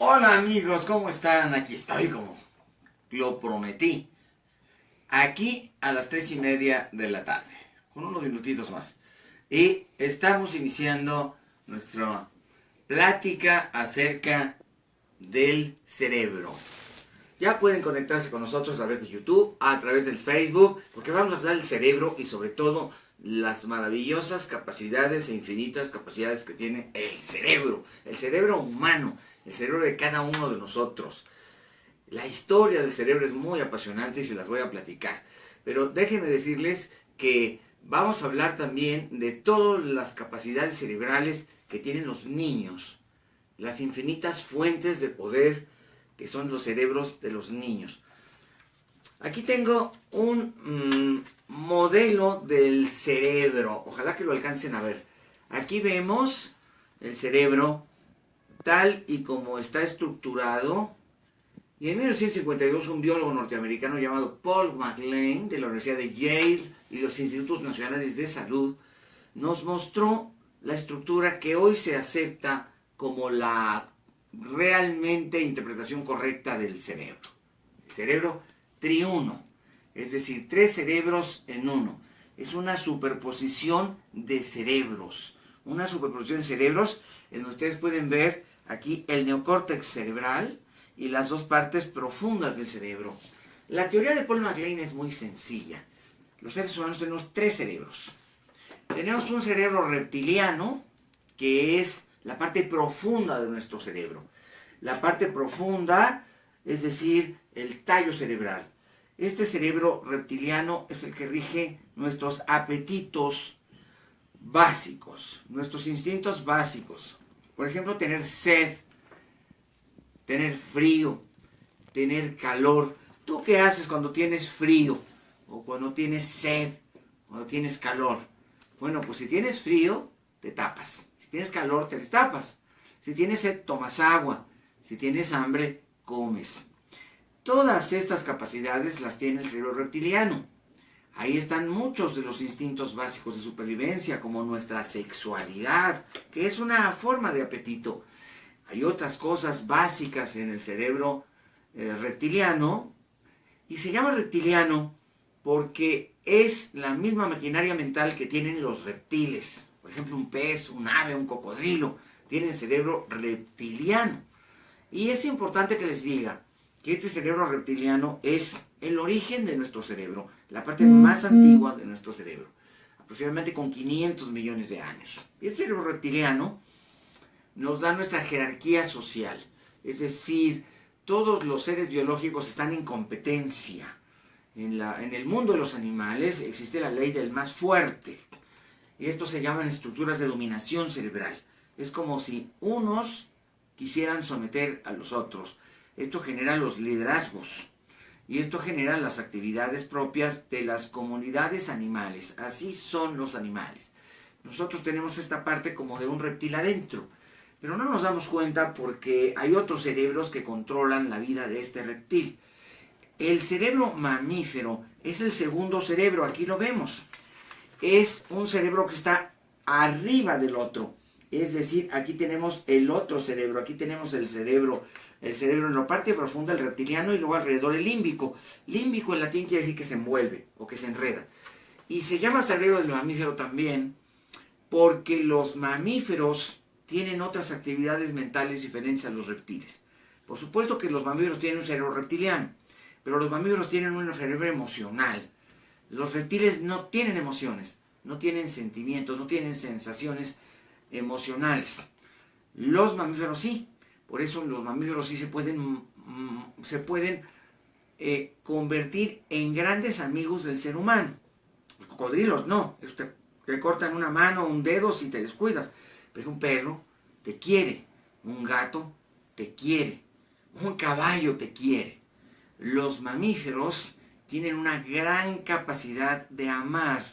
Hola amigos, ¿cómo están? Aquí estoy como lo prometí. Aquí a las 3:30 de la tarde, con unos minutitos más. Y estamos iniciando nuestra plática acerca del cerebro. Ya pueden conectarse con nosotros a través de YouTube, a través del Facebook, porque vamos a hablar del cerebro y sobre todo las maravillosas capacidades e infinitas capacidades que tiene el cerebro humano, el cerebro de cada uno de nosotros. La historia del cerebro es muy apasionante y se las voy a platicar. Pero déjenme decirles que vamos a hablar también de todas las capacidades cerebrales que tienen los niños, las infinitas fuentes de poder que son los cerebros de los niños. Aquí tengo un modelo del cerebro, ojalá que lo alcancen a ver. Aquí vemos el cerebro tal y como está estructurado. Y en 1952 un biólogo norteamericano llamado Paul MacLean de la Universidad de Yale y los Institutos Nacionales de Salud nos mostró la estructura que hoy se acepta como la realmente interpretación correcta del cerebro. El cerebro triuno, es decir, tres cerebros en uno. Es una superposición de cerebros. Una superposición de cerebros en donde ustedes pueden ver aquí el neocórtex cerebral y las dos partes profundas del cerebro. La teoría de Paul MacLean es muy sencilla. Los seres humanos tenemos tres cerebros. Tenemos un cerebro reptiliano, que es la parte profunda de nuestro cerebro. La parte profunda, es decir, el tallo cerebral. Este cerebro reptiliano es el que rige nuestros apetitos básicos, nuestros instintos básicos. Por ejemplo, tener sed, tener frío, tener calor. ¿Tú qué haces cuando tienes frío? O cuando tienes sed, cuando tienes calor. Bueno, pues si tienes frío, te tapas. Si tienes calor, te destapas. Si tienes sed, tomas agua. Si tienes hambre, comes. Todas estas capacidades las tiene el cerebro reptiliano. Ahí están muchos de los instintos básicos de supervivencia, como nuestra sexualidad, que es una forma de apetito. Hay otras cosas básicas en el cerebro reptiliano, y se llama reptiliano porque es la misma maquinaria mental que tienen los reptiles. Por ejemplo, un pez, un ave, un cocodrilo, tienen cerebro reptiliano. Y es importante que les diga que este cerebro reptiliano es el origen de nuestro cerebro, la parte más antigua de nuestro cerebro, aproximadamente con 500 millones de años. Y el cerebro reptiliano nos da nuestra jerarquía social, es decir, todos los seres biológicos están en competencia. En el mundo de los animales existe la ley del más fuerte, y esto se llaman estructuras de dominación cerebral. Es como si unos quisieran someter a los otros. Esto genera los liderazgos, y esto genera las actividades propias de las comunidades animales. Así son los animales. Nosotros tenemos esta parte como de un reptil adentro, pero no nos damos cuenta porque hay otros cerebros que controlan la vida de este reptil. El cerebro mamífero es el segundo cerebro, aquí lo vemos. Es un cerebro que está arriba del otro. Es decir, aquí tenemos el otro cerebro, aquí tenemos el cerebro en la parte profunda, el reptiliano, y luego alrededor el límbico. Límbico en latín quiere decir que se envuelve o que se enreda. Y se llama cerebro del mamífero también porque los mamíferos tienen otras actividades mentales diferentes a los reptiles. Por supuesto que los mamíferos tienen un cerebro reptiliano, pero los mamíferos tienen un cerebro emocional. Los reptiles no tienen emociones, no tienen sentimientos, no tienen sensaciones emocionales. Los mamíferos sí. Por eso los mamíferos sí se pueden convertir en grandes amigos del ser humano. Los cocodrilos no. Te cortan una mano o un dedo si te descuidas. Pero un perro te quiere. Un gato te quiere. Un caballo te quiere. Los mamíferos tienen una gran capacidad de amar.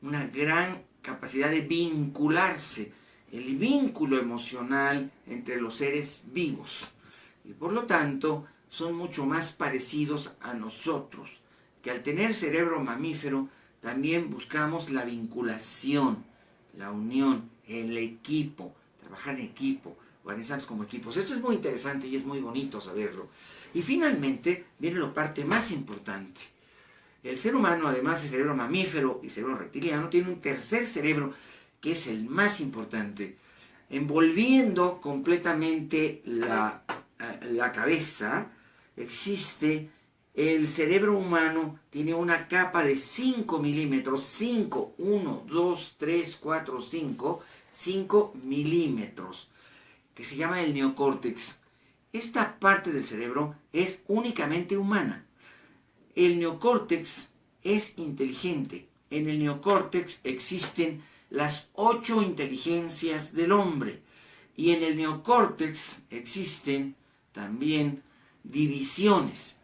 Una gran capacidad de vincularse. El vínculo emocional entre los seres vivos. Y por lo tanto, son mucho más parecidos a nosotros, que al tener cerebro mamífero, también buscamos la vinculación, la unión, el equipo, trabajar en equipo, organizarnos como equipos. Esto es muy interesante y es muy bonito saberlo. Y finalmente viene la parte más importante. El ser humano, además de cerebro mamífero y cerebro reptiliano, tiene un tercer cerebro que es el más importante, envolviendo completamente la cabeza. Existe el cerebro humano, tiene una capa de 5 milímetros, 5, 1, 2, 3, 4, 5 milímetros, que se llama el neocórtex. Esta parte del cerebro es únicamente humana. El neocórtex es inteligente. En el neocórtex existen las 8 inteligencias del hombre. Y en el neocórtex existen también divisiones.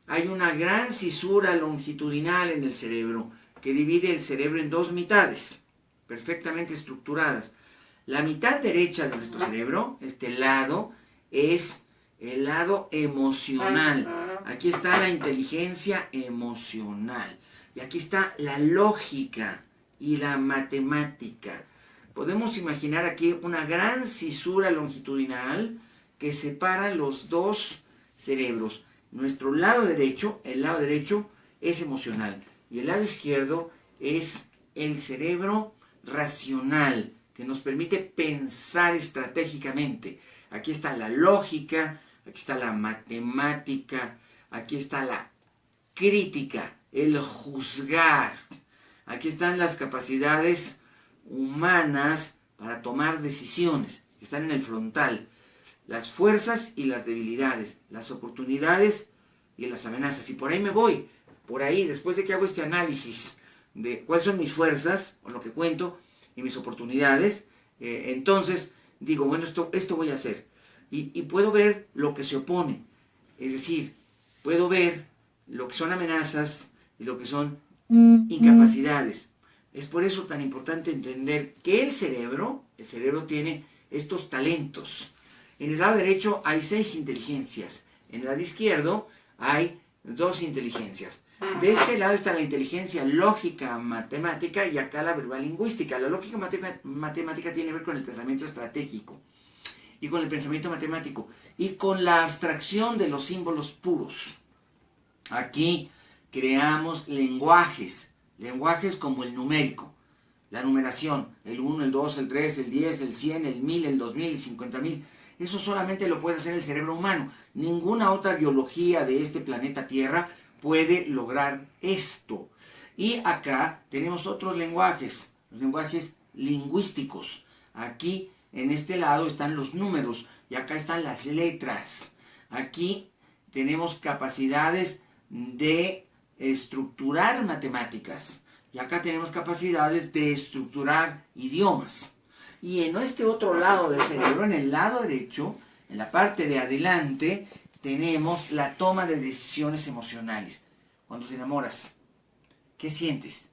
Hay una gran cisura longitudinal en el cerebro que divide el cerebro en 2 mitades, perfectamente estructuradas. La mitad derecha de nuestro cerebro, este lado, es el lado emocional. Aquí está la inteligencia emocional. Y aquí está la lógica y la matemática. Podemos imaginar aquí una gran cisura longitudinal que separa los dos cerebros. Nuestro lado derecho, el lado derecho es emocional y el lado izquierdo es el cerebro racional, que nos permite pensar estratégicamente. Aquí está la lógica, aquí está la matemática, aquí está la crítica, el juzgar. Aquí están las capacidades humanas para tomar decisiones, están en el frontal. Las fuerzas y las debilidades, las oportunidades y las amenazas. Y por ahí me voy, por ahí, después de que hago este análisis de cuáles son mis fuerzas, o lo que cuento, y mis oportunidades, entonces digo, bueno, esto voy a hacer. Y puedo ver lo que se opone, es decir, puedo ver lo que son amenazas y lo que son incapacidades. Es por eso tan importante entender que el cerebro tiene estos talentos. En el lado derecho hay 6 inteligencias, en el lado izquierdo hay 2 inteligencias. De este lado está la inteligencia lógica matemática y acá la verbal lingüística. La lógica matemática tiene que ver con el pensamiento estratégico y con el pensamiento matemático y con la abstracción de los símbolos puros. Aquí creamos lenguajes como el numérico, la numeración, el 1, el 2, el 3, el 10, el 100, el 1000, el 2000, el 50,000. Eso solamente lo puede hacer el cerebro humano. Ninguna otra biología de este planeta Tierra puede lograr esto. Y acá tenemos otros lenguajes, los lenguajes lingüísticos. Aquí, en este lado, están los números y acá están las letras. Aquí tenemos capacidades de estructurar matemáticas y acá tenemos capacidades de estructurar idiomas. Y en este otro lado del cerebro, en el lado derecho, en la parte de adelante, tenemos la toma de decisiones emocionales. Cuando te enamoras, ¿qué sientes?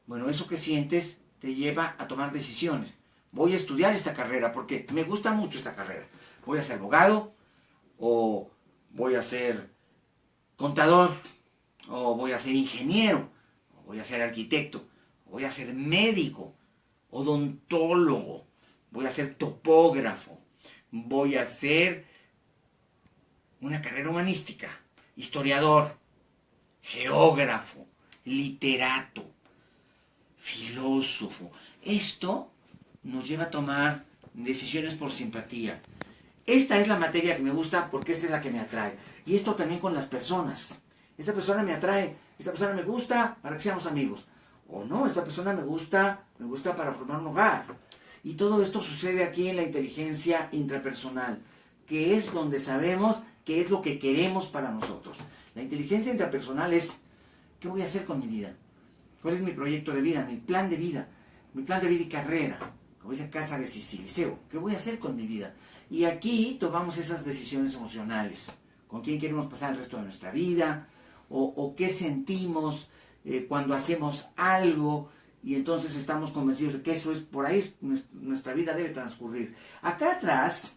Bueno, eso que sientes te lleva a tomar decisiones. Voy a estudiar esta carrera porque me gusta mucho esta carrera. Voy a ser abogado, o voy a ser contador, o voy a ser ingeniero, o voy a ser arquitecto, o voy a ser médico, odontólogo, voy a ser topógrafo, voy a ser una carrera humanística, historiador, geógrafo, literato, filósofo. Esto nos lleva a tomar decisiones por simpatía. Esta es la materia que me gusta porque esta es la que me atrae. Y esto también con las personas. Esta persona me atrae, esta persona me gusta para que seamos amigos. O no, esta persona me gusta para formar un hogar. Y todo esto sucede aquí en la inteligencia intrapersonal, que es donde sabemos qué es lo que queremos para nosotros. La inteligencia intrapersonal es, ¿qué voy a hacer con mi vida? ¿Cuál es mi proyecto de vida, mi plan de vida? Mi plan de vida y carrera, como dice Cázares y Siliceo. ¿Qué voy a hacer con mi vida? Y aquí tomamos esas decisiones emocionales. ¿Con quién queremos pasar el resto de nuestra vida? ¿O qué sentimos cuando hacemos algo? Y entonces estamos convencidos de que eso es, por ahí nuestra vida debe transcurrir. Acá atrás,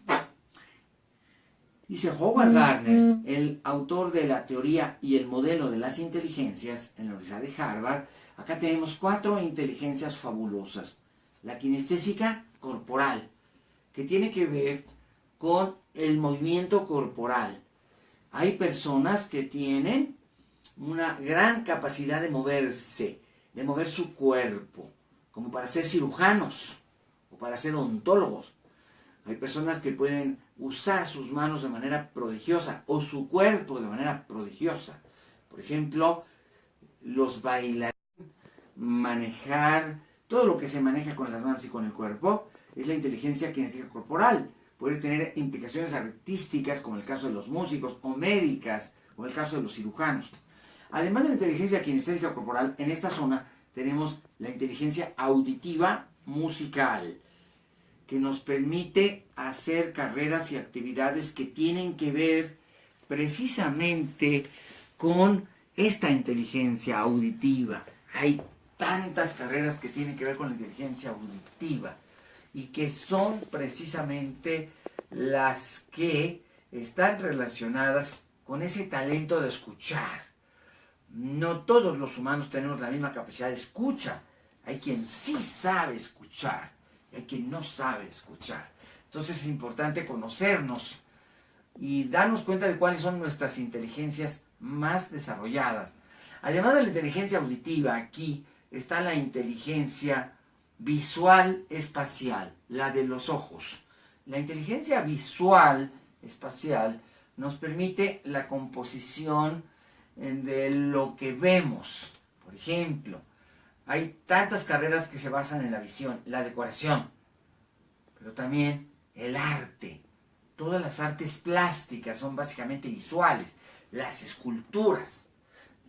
dice Howard Gardner, el autor de la teoría y el modelo de las inteligencias en la Universidad de Harvard. Acá tenemos 4 inteligencias fabulosas. La kinestésica corporal, que tiene que ver con el movimiento corporal. Hay personas que tienen una gran capacidad de moverse, de mover su cuerpo, como para ser cirujanos o para ser odontólogos. Hay personas que pueden usar sus manos de manera prodigiosa o su cuerpo de manera prodigiosa. Por ejemplo, los bailarines, manejar todo lo que se maneja con las manos y con el cuerpo es la inteligencia kinestésica corporal. Puede tener implicaciones artísticas, como el caso de los músicos, o médicas, como el caso de los cirujanos. Además de la inteligencia kinestésica corporal, en esta zona tenemos la inteligencia auditiva musical, que nos permite hacer carreras y actividades que tienen que ver precisamente con esta inteligencia auditiva. Hay tantas carreras que tienen que ver con la inteligencia auditiva y que son precisamente las que están relacionadas con ese talento de escuchar. No todos los humanos tenemos la misma capacidad de escucha. Hay quien sí sabe escuchar y hay quien no sabe escuchar. Entonces es importante conocernos y darnos cuenta de cuáles son nuestras inteligencias más desarrolladas. Además de la inteligencia auditiva, aquí está la inteligencia visual espacial, la de los ojos. La inteligencia visual espacial nos permite la composición de lo que vemos. Por ejemplo, hay tantas carreras que se basan en la visión, la decoración, pero también el arte. Todas las artes plásticas son básicamente visuales. Las esculturas,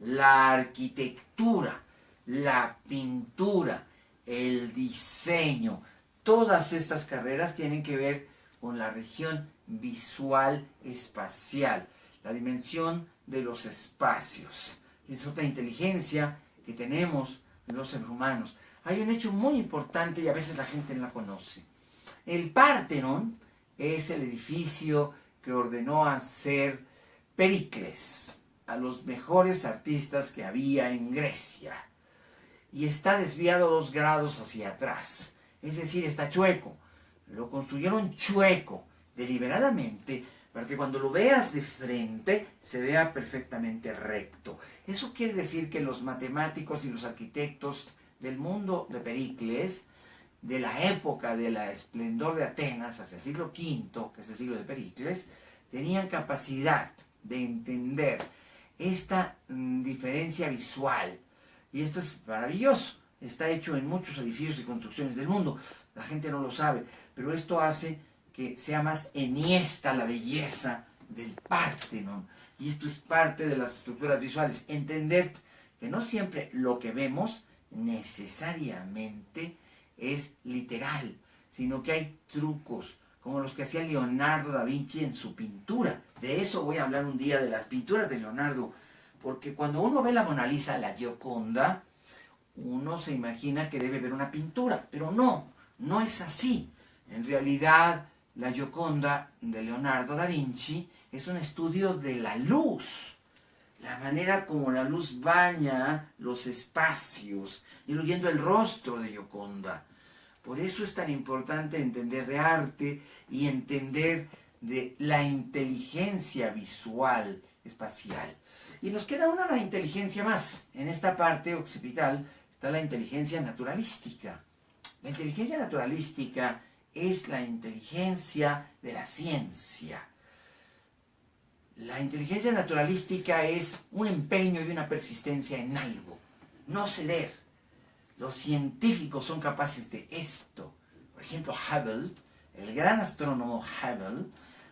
la arquitectura, la pintura, el diseño, todas estas carreras tienen que ver con la región visual espacial, la dimensión de los espacios. Es otra inteligencia que tenemos los seres humanos. Hay un hecho muy importante y a veces la gente no la conoce. El Partenón es el edificio que ordenó hacer Pericles a los mejores artistas que había en Grecia. Y está desviado 2 grados hacia atrás. Es decir, está chueco. Lo construyeron chueco, deliberadamente, para que cuando lo veas de frente se vea perfectamente recto. Eso quiere decir que los matemáticos y los arquitectos del mundo de Pericles, de la época del esplendor de Atenas, hacia el siglo V, que es el siglo de Pericles, tenían capacidad de entender esta diferencia visual. Y esto es maravilloso. Está hecho en muchos edificios y construcciones del mundo. La gente no lo sabe, pero esto hace que sea más enhiesta la belleza del Partenón. Y esto es parte de las estructuras visuales. Entender que no siempre lo que vemos necesariamente es literal, sino que hay trucos, como los que hacía Leonardo da Vinci en su pintura. De eso voy a hablar un día, de las pinturas de Leonardo, porque cuando uno ve la Mona Lisa, la Gioconda, uno se imagina que debe ver una pintura, pero no, no es así. En realidad, la Gioconda de Leonardo da Vinci es un estudio de la luz, la manera como la luz baña los espacios, incluyendo el rostro de Gioconda. Por eso es tan importante entender de arte y entender de la inteligencia visual espacial. Y nos queda una inteligencia más. En esta parte occipital está la inteligencia naturalística. La inteligencia naturalística es la inteligencia de la ciencia. La inteligencia naturalística es un empeño y una persistencia en algo, no ceder. Los científicos son capaces de esto. Por ejemplo, Hubble, el gran astrónomo Hubble,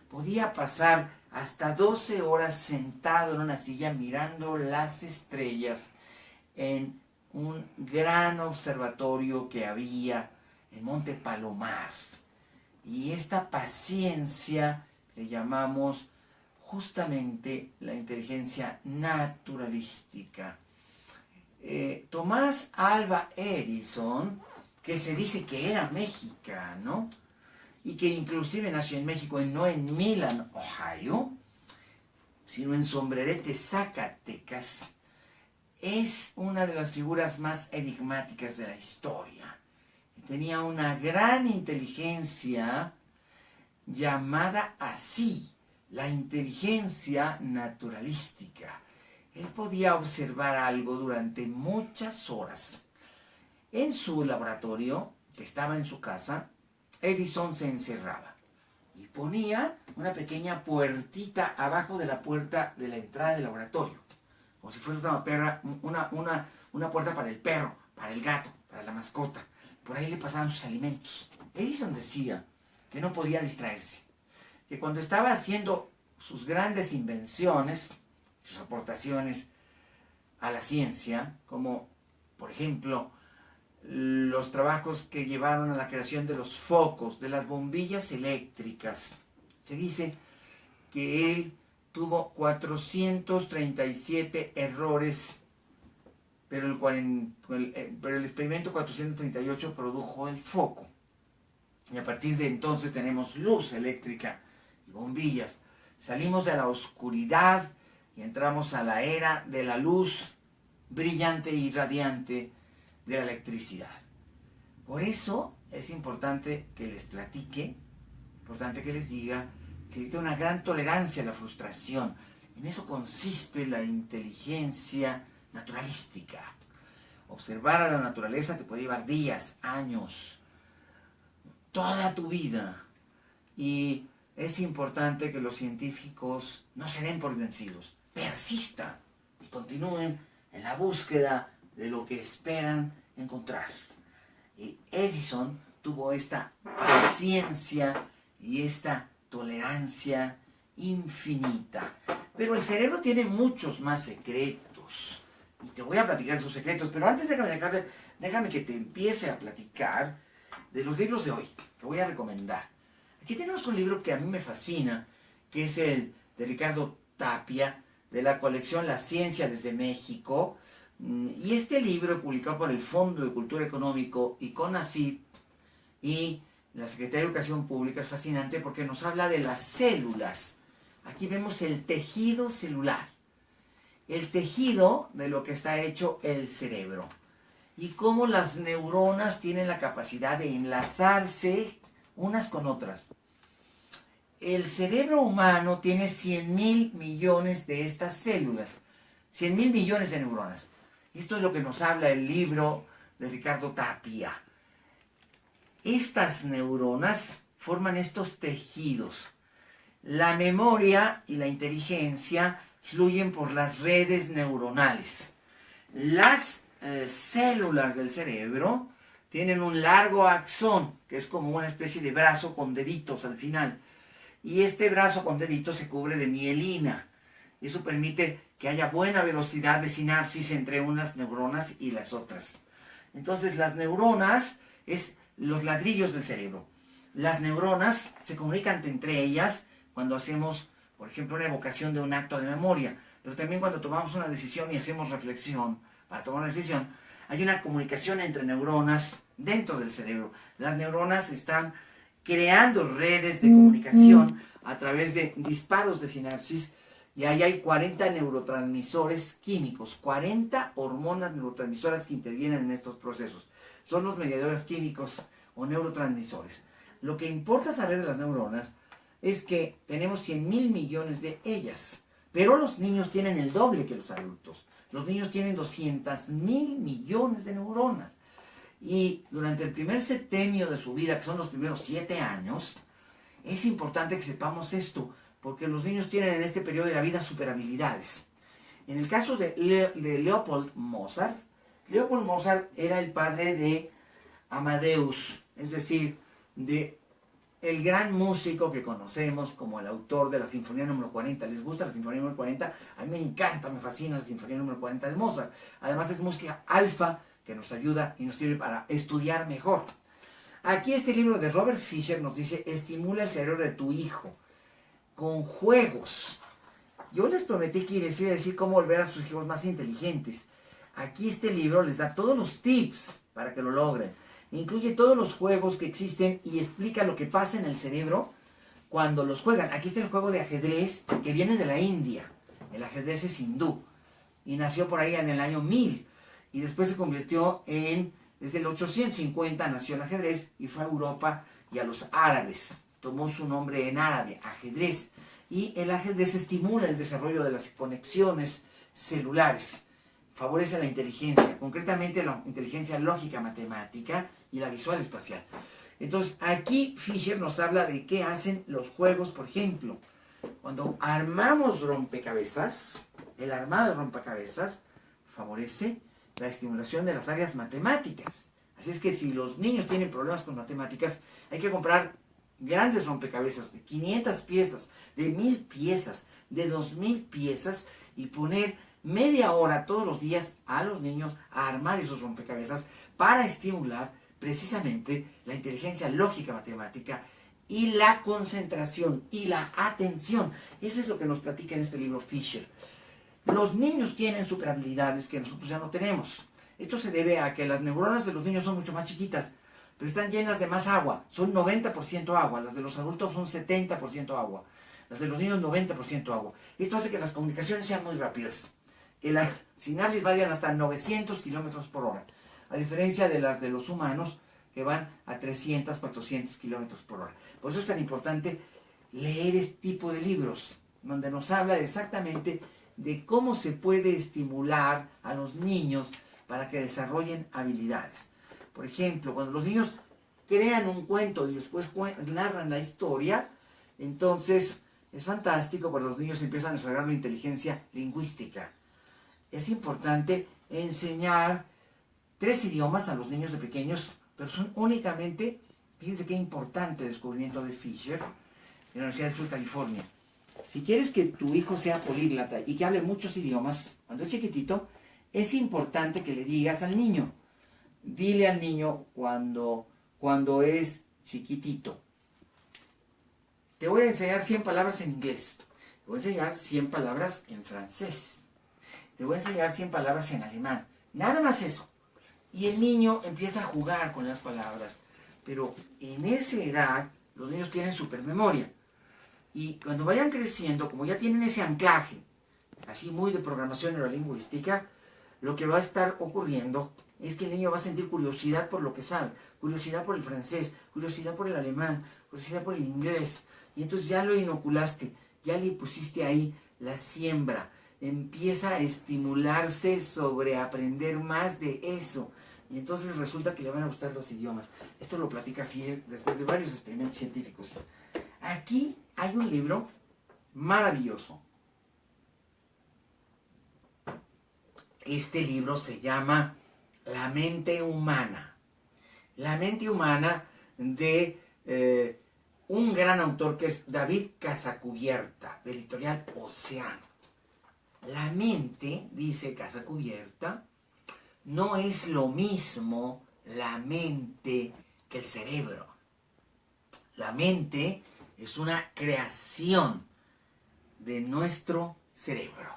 podía pasar hasta 12 horas sentado en una silla mirando las estrellas en un gran observatorio que había en Monte Palomar. Y esta paciencia le llamamos justamente la inteligencia naturalística. Tomás Alva Edison, que se dice que era mexicano y que inclusive nació en México y no en Milán, Ohio, sino en Sombrerete, Zacatecas, es una de las figuras más enigmáticas de la historia. Tenía una gran inteligencia llamada así, la inteligencia naturalística. Él podía observar algo durante muchas horas. En su laboratorio, que estaba en su casa, Edison se encerraba y ponía una pequeña puertita abajo de la puerta de la entrada del laboratorio, como si fuera una puerta para el perro, para el gato, para la mascota. Por ahí le pasaban sus alimentos. Edison decía que no podía distraerse, que cuando estaba haciendo sus grandes invenciones, sus aportaciones a la ciencia, como por ejemplo los trabajos que llevaron a la creación de los focos, de las bombillas eléctricas, se dice que él tuvo 437 errores, pero el experimento 438 produjo el foco. Y a partir de entonces tenemos luz eléctrica y bombillas. Salimos de la oscuridad y entramos a la era de la luz brillante y radiante de la electricidad. Por eso es importante que les platique, importante que les diga que existe una gran tolerancia a la frustración. En eso consiste la inteligencia naturalística. Observar a la naturaleza te puede llevar días, años, toda tu vida. Y es importante que los científicos no se den por vencidos, persistan y continúen en la búsqueda de lo que esperan encontrar. Y Edison tuvo esta paciencia y esta tolerancia infinita. Pero el cerebro tiene muchos más secretos. Y te voy a platicar sus secretos. Pero antes déjame que te empiece a platicar de los libros de hoy, que voy a recomendar. Aquí tenemos un libro que a mí me fascina, que es el de Ricardo Tapia, de la colección La Ciencia desde México. Y este libro, publicado por el Fondo de Cultura Económico y CONACYT y la Secretaría de Educación Pública, es fascinante porque nos habla de las células. Aquí vemos el tejido celular, el tejido de lo que está hecho el cerebro, y cómo las neuronas tienen la capacidad de enlazarse unas con otras. El cerebro humano tiene 100.000 millones de estas células, 100.000 millones de neuronas. Esto es lo que nos habla el libro de Ricardo Tapia. Estas neuronas forman estos tejidos. La memoria y la inteligencia fluyen por las redes neuronales. Las células del cerebro tienen un largo axón, que es como una especie de brazo con deditos al final. Y este brazo con deditos se cubre de mielina. Eso permite que haya buena velocidad de sinapsis entre unas neuronas y las otras. Entonces las neuronas es los ladrillos del cerebro. Las neuronas se comunican entre ellas cuando hacemos, por ejemplo, una evocación de un acto de memoria, pero también cuando tomamos una decisión y hacemos reflexión para tomar una decisión, hay una comunicación entre neuronas dentro del cerebro. Las neuronas están creando redes de comunicación a través de disparos de sinapsis, y ahí hay 40 neurotransmisores químicos, 40 hormonas neurotransmisoras que intervienen en estos procesos. Son los mediadores químicos o neurotransmisores. Lo que importa saber de las neuronas es que tenemos 100.000 millones de ellas, pero los niños tienen el doble que los adultos. Los niños tienen 200.000 millones de neuronas. Y durante el primer septenio de su vida, que son los primeros 7 años, es importante que sepamos esto, porque los niños tienen en este periodo de la vida superhabilidades. En el caso de Leopold Mozart era el padre de Amadeus, es decir, de el gran músico que conocemos como el autor de la Sinfonía número 40. ¿Les gusta la Sinfonía número 40? A mí me encanta, me fascina la Sinfonía número 40 de Mozart. Además es música alfa que nos ayuda y nos sirve para estudiar mejor. Aquí este libro de Robert Fisher nos dice: estimula el cerebro de tu hijo con juegos. Yo les prometí que les iba a decir cómo volver a sus hijos más inteligentes. Aquí este libro les da todos los tips para que lo logren. Incluye todos los juegos que existen y explica lo que pasa en el cerebro cuando los juegan. Aquí está el juego de ajedrez que viene de la India. El ajedrez es hindú y nació por ahí en el año 1000 y después se convirtió desde el 850 nació el ajedrez y fue a Europa y a los árabes. tomó su nombre en árabe, ajedrez. Y el ajedrez estimula el desarrollo de las conexiones celulares, favorece la inteligencia, concretamente la inteligencia lógica matemática y la visual espacial. Entonces, aquí Fisher nos habla de qué hacen los juegos, por ejemplo. Cuando armamos rompecabezas, el armado de rompecabezas favorece la estimulación de las áreas matemáticas. Así es que si los niños tienen problemas con matemáticas, hay que comprar grandes rompecabezas de 500 piezas, de 1000 piezas, de 2000 piezas y poner media hora todos los días a los niños a armar esos rompecabezas para estimular precisamente la inteligencia lógica matemática y la concentración y la atención. Eso es lo que nos platica en este libro Fisher. Los niños tienen superhabilidades que nosotros ya no tenemos. Esto se debe a que las neuronas de los niños son mucho más chiquitas, pero están llenas de más agua. Son 90% agua. Las de los adultos son 70% agua. Las de los niños 90% agua. Esto hace que las comunicaciones sean muy rápidas, que las sinapsis vayan hasta 900 kilómetros por hora, a diferencia de las de los humanos que van a 300, 400 kilómetros por hora. Por eso es tan importante leer este tipo de libros, donde nos habla exactamente de cómo se puede estimular a los niños para que desarrollen habilidades. Por ejemplo, cuando los niños crean un cuento y después narran la historia, entonces es fantástico porque los niños empiezan a desarrollar la inteligencia lingüística. Es importante enseñar 3 idiomas a los niños de pequeños, pero son únicamente, fíjense qué importante descubrimiento de Fisher, en la Universidad del Sur de California. Si quieres que tu hijo sea políglota y que hable muchos idiomas, cuando es chiquitito, es importante que le digas al niño, dile al niño cuando es chiquitito, te voy a enseñar 100 palabras en inglés, te voy a enseñar 100 palabras en francés, te voy a enseñar 100 palabras en alemán, nada más eso. Y el niño empieza a jugar con las palabras, pero en esa edad los niños tienen supermemoria. Y cuando vayan creciendo, como ya tienen ese anclaje, así muy de programación neurolingüística, lo que va a estar ocurriendo es que el niño va a sentir curiosidad por lo que sabe, curiosidad por el francés, curiosidad por el alemán, curiosidad por el inglés. Y entonces ya lo inoculaste, ya le pusiste ahí la siembra. Empieza a estimularse sobre aprender más de eso. Y entonces resulta que le van a gustar los idiomas. Esto lo platica Fisher después de varios experimentos científicos. Aquí hay un libro maravilloso. Este libro se llama La mente humana. La mente humana de un gran autor que es David Cazacubierta, del editorial Océano. La mente, dice Cazacubierta, no es lo mismo la mente que el cerebro. La mente es una creación de nuestro cerebro.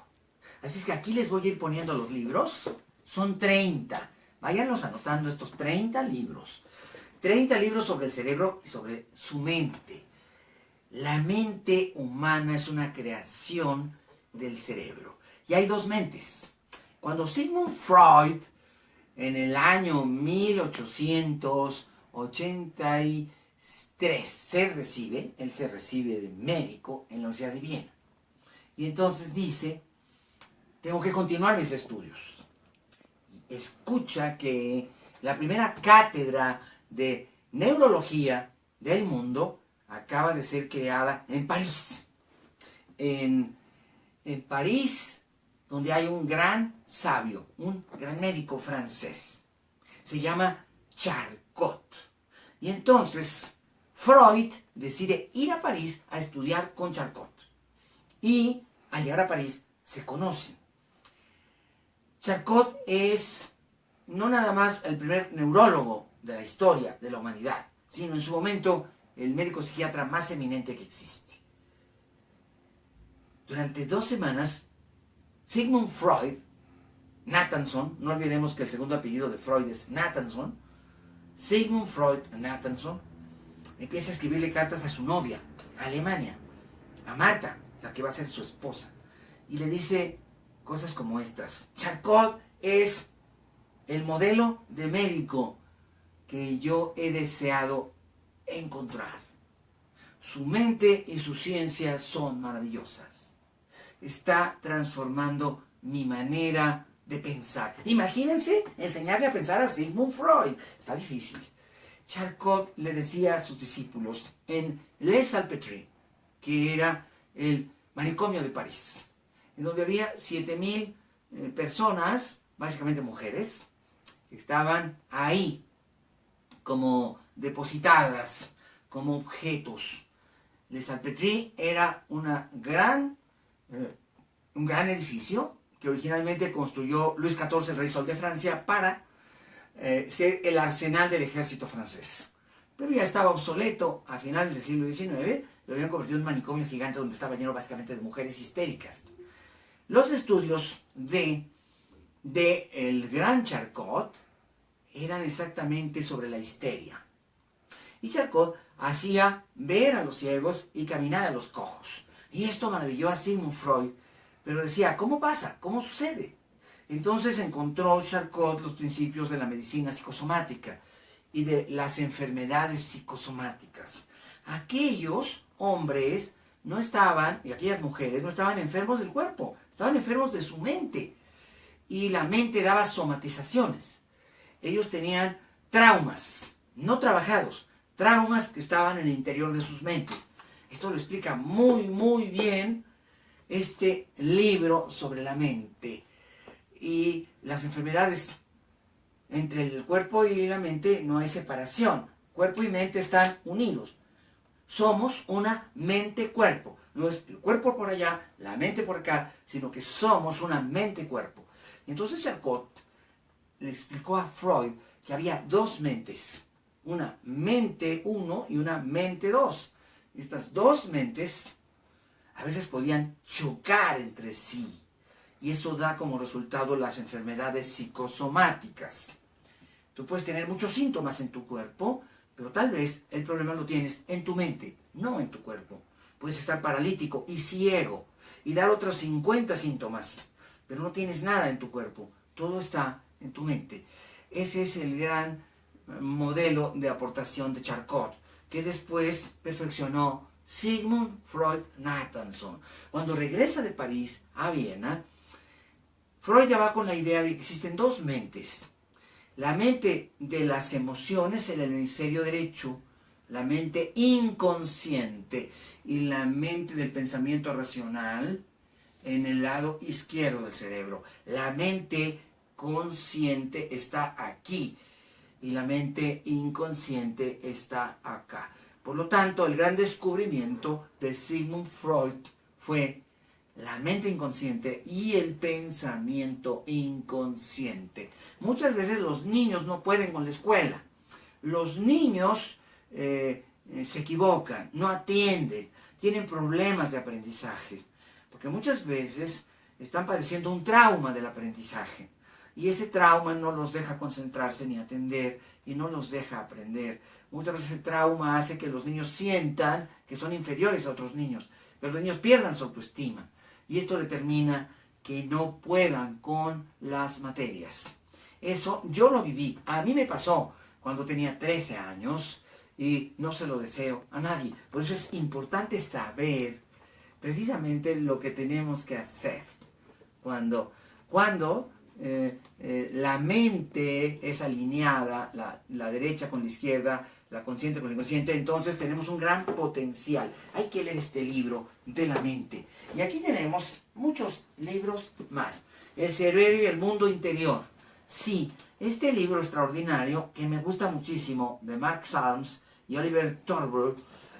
Así es que aquí les voy a ir poniendo los libros. Son 30. Váyanlos anotando estos 30 libros. 30 libros sobre el cerebro y sobre su mente. La mente humana es una creación del cerebro. Y hay 2 mentes. Cuando Sigmund Freud, en el año 1883, él se recibe de médico en la Universidad de Viena. Y entonces dice, tengo que continuar mis estudios. Escucha que la primera cátedra de neurología del mundo acaba de ser creada en París. En París, donde hay un gran sabio, un gran médico francés. Se llama Charcot. Y entonces Freud decide ir a París a estudiar con Charcot. Y al llegar a París se conocen. Charcot es no nada más el primer neurólogo de la historia de la humanidad, sino en su momento el médico psiquiatra más eminente que existe. Durante 2 semanas, Sigmund Freud, Nathanson, no olvidemos que el segundo apellido de Freud es Nathanson, Sigmund Freud Nathanson empieza a escribirle cartas a su novia, a Alemania, a Marta, la que va a ser su esposa, y le dice cosas como estas. Charcot es el modelo de médico que yo he deseado encontrar. Su mente y su ciencia son maravillosas. Está transformando mi manera de pensar. Imagínense enseñarle a pensar a Sigmund Freud. Está difícil. Charcot le decía a sus discípulos en Les Salpêtriers, que era el manicomio de París, en donde había 7.000 personas, básicamente mujeres, que estaban ahí como depositadas, como objetos. Les Salpêtriers era un gran edificio que originalmente construyó Luis XIV, el rey Sol de Francia, para ser el arsenal del ejército francés. Pero ya estaba obsoleto a finales del siglo XIX, lo habían convertido en un manicomio gigante donde estaba lleno básicamente de mujeres histéricas. Los estudios de el gran Charcot eran exactamente sobre la histeria. Y Charcot hacía ver a los ciegos y caminar a los cojos. Y esto maravilló a Sigmund Freud, pero decía, ¿cómo pasa? ¿Cómo sucede? Entonces encontró Charcot los principios de la medicina psicosomática y de las enfermedades psicosomáticas. Aquellos hombres no estaban, y aquellas mujeres no estaban enfermos del cuerpo, estaban enfermos de su mente. Y la mente daba somatizaciones. Ellos tenían traumas, no trabajados, traumas que estaban en el interior de sus mentes. Esto lo explica muy bien este libro sobre la mente. Y las enfermedades entre el cuerpo y la mente no hay separación. Cuerpo y mente están unidos. Somos una mente-cuerpo. No es el cuerpo por allá, la mente por acá, sino que somos una mente-cuerpo. Y entonces Charcot le explicó a Freud que había dos mentes. Una mente 1 y una mente 2. Estas dos mentes a veces podían chocar entre sí. Y eso da como resultado las enfermedades psicosomáticas. Tú puedes tener muchos síntomas en tu cuerpo, pero tal vez el problema lo tienes en tu mente, no en tu cuerpo. Puedes estar paralítico y ciego y dar otros 50 síntomas, pero no tienes nada en tu cuerpo. Todo está en tu mente. Ese es el gran modelo de aportación de Charcot, que después perfeccionó Sigmund Freud Nathanson. Cuando regresa de París a Viena, Freud ya va con la idea de que existen dos mentes. La mente de las emociones en el hemisferio derecho, la mente inconsciente, y la mente del pensamiento racional en el lado izquierdo del cerebro. La mente consciente está aquí y la mente inconsciente está acá. Por lo tanto, el gran descubrimiento de Sigmund Freud fue la mente inconsciente y el pensamiento inconsciente. Muchas veces los niños no pueden con la escuela. Los niños se equivocan, no atienden, tienen problemas de aprendizaje, porque muchas veces están padeciendo un trauma del aprendizaje. Y ese trauma no los deja concentrarse ni atender y no los deja aprender. Muchas veces ese trauma hace que los niños sientan que son inferiores a otros niños, que los niños pierdan su autoestima. Y esto determina que no puedan con las materias. Eso yo lo viví. A mí me pasó cuando tenía 13 años y no se lo deseo a nadie. Por eso es importante saber precisamente lo que tenemos que hacer cuando la mente es alineada, la derecha con la izquierda, la consciente con la inconsciente, entonces tenemos un gran potencial. Hay que leer este libro de la mente. Y aquí tenemos muchos libros más. El cerebro y el mundo interior. Sí, este libro extraordinario, que me gusta muchísimo, de Mark Salms y Oliver Torberg,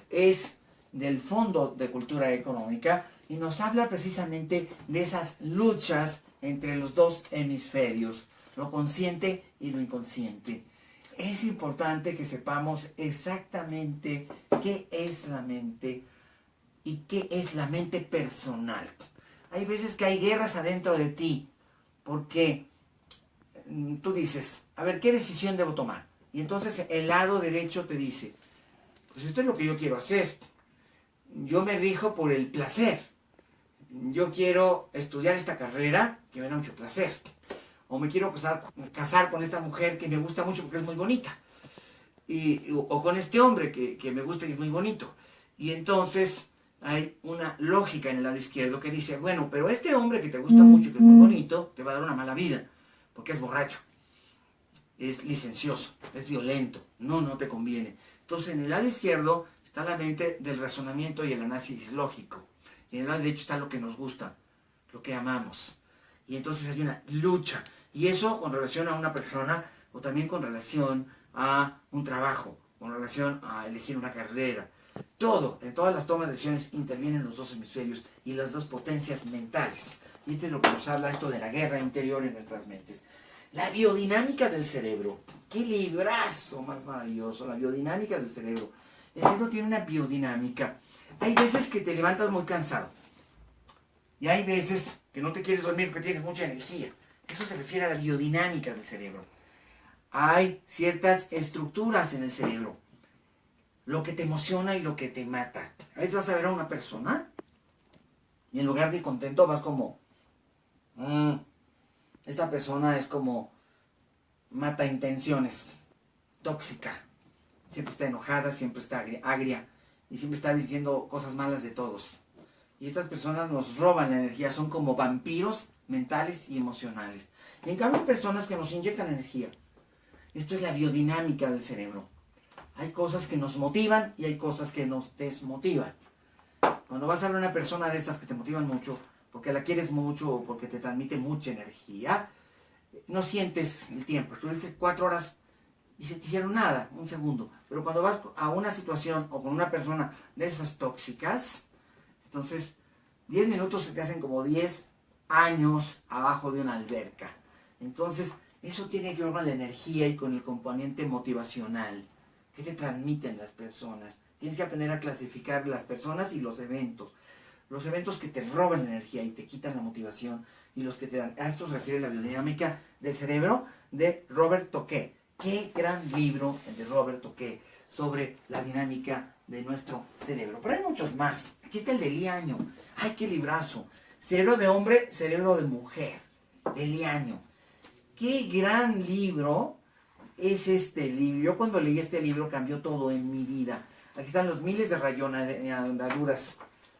es del Fondo de Cultura Económica y nos habla precisamente de esas luchas entre los dos hemisferios, lo consciente y lo inconsciente. Es importante que sepamos exactamente qué es la mente y qué es la mente personal. Hay veces que hay guerras adentro de ti, porque tú dices, a ver, ¿qué decisión debo tomar? Y entonces el lado derecho te dice, pues esto es lo que yo quiero hacer. Yo me rijo por el placer. Yo quiero estudiar esta carrera que me da mucho placer. O me quiero casar con esta mujer que me gusta mucho porque es muy bonita. O con este hombre que me gusta y es muy bonito. Y entonces hay una lógica en el lado izquierdo que dice, bueno, pero este hombre que te gusta mucho, que es muy bonito, te va a dar una mala vida, porque es borracho, es licencioso, es violento, no te conviene. Entonces en el lado izquierdo está la mente del razonamiento y el análisis lógico. Y en el lado derecho está lo que nos gusta, lo que amamos. Y entonces hay una lucha. Y eso con relación a una persona o también con relación a un trabajo, con relación a elegir una carrera. Todo, en todas las tomas de decisiones intervienen los dos hemisferios y las dos potencias mentales. Y esto es lo que nos habla esto de la guerra interior en nuestras mentes. La biodinámica del cerebro. ¡Qué librazo más maravilloso! La biodinámica del cerebro. El cerebro tiene una biodinámica. Hay veces que te levantas muy cansado. Y hay veces que no te quieres dormir porque tienes mucha energía. Eso se refiere a la biodinámica del cerebro. Hay ciertas estructuras en el cerebro. Lo que te emociona y lo que te mata. A veces vas a ver a una persona y en lugar de contento vas como... esta persona es como mata intenciones, tóxica. Siempre está enojada, siempre está agria y siempre está diciendo cosas malas de todos. Y estas personas nos roban la energía, son como vampiros mentales y emocionales. Y en cambio hay personas que nos inyectan energía. Esto es la biodinámica del cerebro. Hay cosas que nos motivan y hay cosas que nos desmotivan. Cuando vas a ver a una persona de estas que te motivan mucho, porque la quieres mucho o porque te transmite mucha energía, no sientes el tiempo. Estuviste 4 horas y se te hicieron nada, un segundo. Pero cuando vas a una situación o con una persona de esas tóxicas, entonces 10 minutos se te hacen como 10 años abajo de una alberca. Entonces eso tiene que ver con la energía y con el componente motivacional que te transmiten las personas. Tienes que aprender a clasificar las personas y los eventos. Los eventos que te roban la energía y te quitan la motivación y los que te dan. A esto se refiere la biodinámica del cerebro de Robert Tocqué. Qué gran libro el de Robert Tocqué sobre la dinámica de nuestro cerebro. Pero hay muchos más. Aquí está el de Liaño. ¡Ay, qué librazo! Cerebro de hombre, cerebro de mujer. De Liaño. ¡Qué gran libro es este libro! Yo cuando leí este libro cambió todo en mi vida. Aquí están los miles de rayonaduras.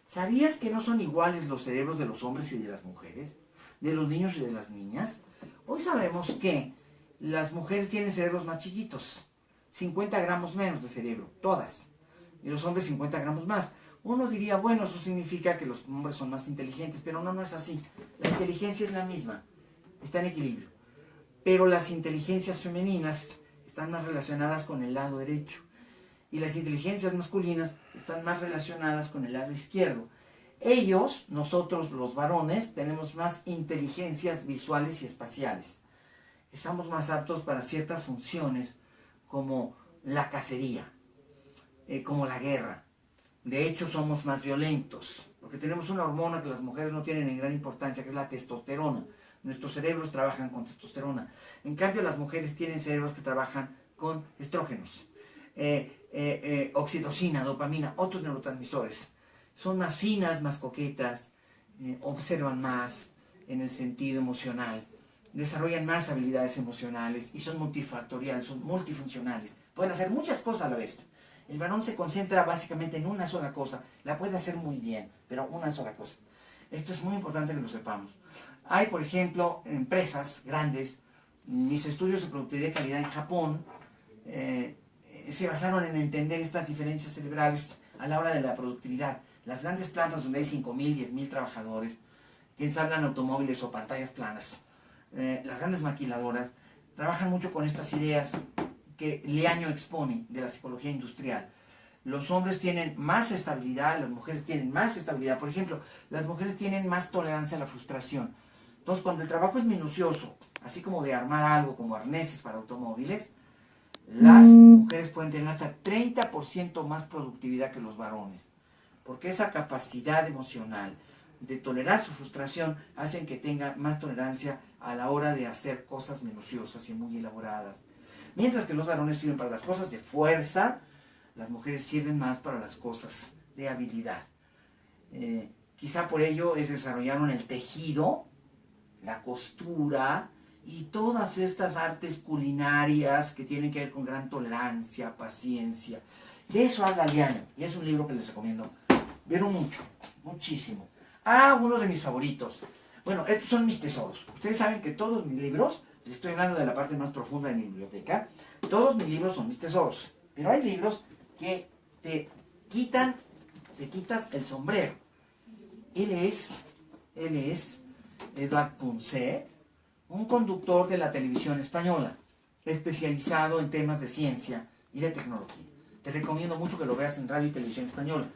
¿Sabías que no son iguales los cerebros de los hombres y de las mujeres? ¿De los niños y de las niñas? Hoy sabemos que las mujeres tienen cerebros más chiquitos. 50 gramos menos de cerebro, todas. Y los hombres 50 gramos más. Uno diría, bueno, eso significa que los hombres son más inteligentes, pero no es así. La inteligencia es la misma, está en equilibrio. Pero las inteligencias femeninas están más relacionadas con el lado derecho. Y las inteligencias masculinas están más relacionadas con el lado izquierdo. Ellos, nosotros los varones, tenemos más inteligencias visuales y espaciales. Estamos más aptos para ciertas funciones como la cacería, como la guerra. De hecho, somos más violentos, porque tenemos una hormona que las mujeres no tienen en gran importancia, que es la testosterona. Nuestros cerebros trabajan con testosterona. En cambio, las mujeres tienen cerebros que trabajan con estrógenos. Oxitocina, dopamina, otros neurotransmisores. Son más finas, más coquetas, observan más en el sentido emocional, desarrollan más habilidades emocionales y son multifactoriales, son multifuncionales. Pueden hacer muchas cosas a la vez. El varón se concentra básicamente en una sola cosa, la puede hacer muy bien, pero una sola cosa. Esto es muy importante que lo sepamos. Hay, por ejemplo, empresas grandes, mis estudios de productividad y calidad en Japón, se basaron en entender estas diferencias cerebrales a la hora de la productividad. Las grandes plantas donde hay 5,000, 10,000 trabajadores, que ensamblan automóviles o pantallas planas, las grandes maquiladoras, trabajan mucho con estas ideas que Liaño expone de la psicología industrial. Los hombres tienen más estabilidad, las mujeres tienen más estabilidad. Por ejemplo, las mujeres tienen más tolerancia a la frustración. Entonces, cuando el trabajo es minucioso, así como de armar algo como arneses para automóviles, las mujeres pueden tener hasta 30% más productividad que los varones, porque esa capacidad emocional de tolerar su frustración hacen que tenga más tolerancia a la hora de hacer cosas minuciosas y muy elaboradas. Mientras que los varones sirven para las cosas de fuerza, las mujeres sirven más para las cosas de habilidad. Quizá por ello desarrollaron el tejido, la costura, y todas estas artes culinarias que tienen que ver con gran tolerancia, paciencia. De eso habla Liaño, y es un libro que les recomiendo. Vieron mucho, muchísimo. Uno de mis favoritos. Bueno, estos son mis tesoros. Ustedes saben que todos mis libros, les estoy hablando de la parte más profunda de mi biblioteca, todos mis libros son mis tesoros. Pero hay libros que te quitas el sombrero. Él es Edouard Punset, un conductor de la televisión española, especializado en temas de ciencia y de tecnología. Te recomiendo mucho que lo veas en Radio y Televisión Española,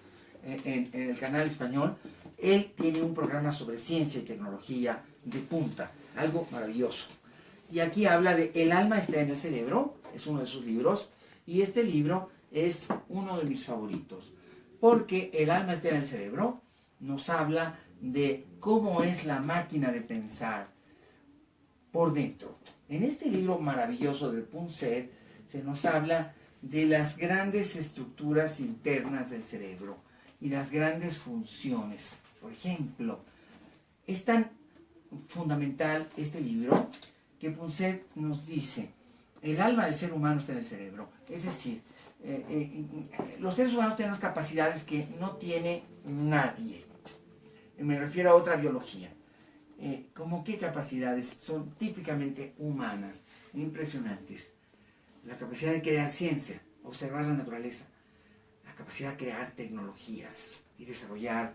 en el canal español. Él tiene un programa sobre ciencia y tecnología de punta, algo maravilloso. Y aquí habla de El alma está en el cerebro, es uno de sus libros, y este libro es uno de mis favoritos, porque El alma está en el cerebro nos habla de cómo es la máquina de pensar por dentro. En este libro maravilloso de Punset se nos habla de las grandes estructuras internas del cerebro y las grandes funciones. Por ejemplo, es tan fundamental este libro que Punset nos dice, el alma del ser humano está en el cerebro. Es decir, los seres humanos tenemos capacidades que no tiene nadie. Me refiero a otra biología. ¿Cómo qué capacidades? Son típicamente humanas, impresionantes. La capacidad de crear ciencia, observar la naturaleza, la capacidad de crear tecnologías y desarrollar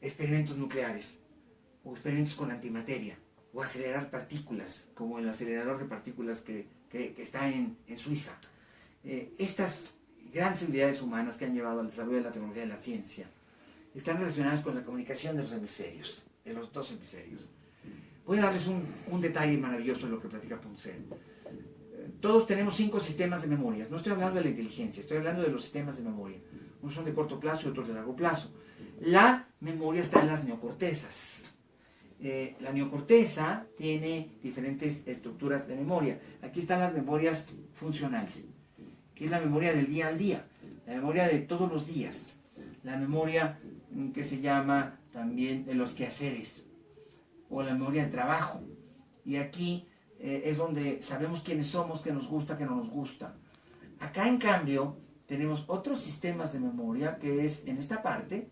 experimentos nucleares o experimentos con antimateria o acelerar partículas, como el acelerador de partículas que está en Suiza. Estas grandes habilidades humanas que han llevado al desarrollo de la tecnología y de la ciencia están relacionadas con la comunicación de los hemisferios, de los dos hemisferios. Voy a darles un detalle maravilloso de lo que platica Punset. Todos tenemos 5 sistemas de memoria. No estoy hablando de la inteligencia, estoy hablando de los sistemas de memoria. Unos son de corto plazo y otros de largo plazo. La memoria está en las neocortezas. La neocorteza tiene diferentes estructuras de memoria. Aquí están las memorias funcionales, que es la memoria del día al día, la memoria de todos los días, la memoria que se llama también de los quehaceres, o la memoria de trabajo. Y aquí es donde sabemos quiénes somos, qué nos gusta, qué no nos gusta. Acá, en cambio, tenemos otros sistemas de memoria, que es en esta parte,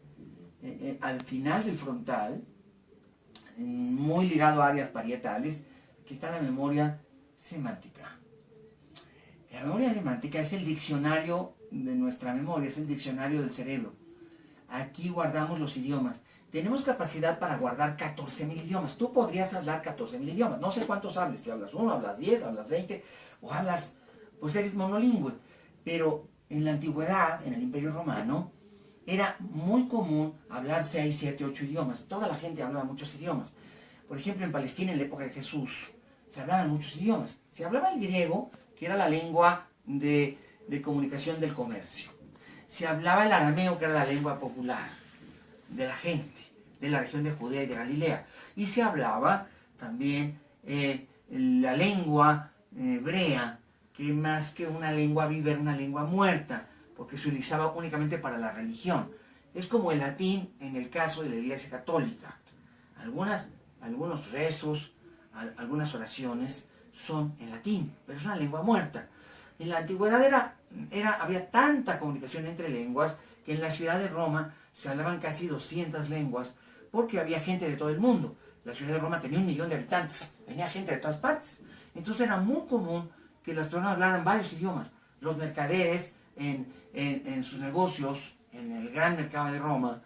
al final del frontal, muy ligado a áreas parietales, que está la memoria semántica. La memoria semántica es el diccionario de nuestra memoria, es el diccionario del cerebro. Aquí guardamos los idiomas. Tenemos capacidad para guardar 14.000 idiomas. Tú podrías hablar 14.000 idiomas. No sé cuántos hables. Si hablas 1, hablas 10, hablas 20, o hablas, pues eres monolingüe. Pero en la antigüedad, en el Imperio Romano, era muy común hablar 6, 7, 8 idiomas. Toda la gente hablaba muchos idiomas. Por ejemplo, en Palestina, en la época de Jesús, se hablaban muchos idiomas. Se hablaba el griego, que era la lengua de comunicación del comercio. Se hablaba el arameo, que era la lengua popular de la gente de la región de Judea y de Galilea. Y se hablaba también la lengua hebrea, que más que una lengua viva era una lengua muerta, porque se utilizaba únicamente para la religión. Es como el latín en el caso de la Iglesia Católica. Algunos rezos, algunas oraciones son en latín, pero es una lengua muerta. En la antigüedad había tanta comunicación entre lenguas que en la ciudad de Roma se hablaban casi 200 lenguas, porque había gente de todo el mundo. La ciudad de Roma tenía 1 millón de habitantes, venía gente de todas partes. Entonces era muy común que las personas hablaran varios idiomas. Los mercaderes en sus negocios, en el gran mercado de Roma,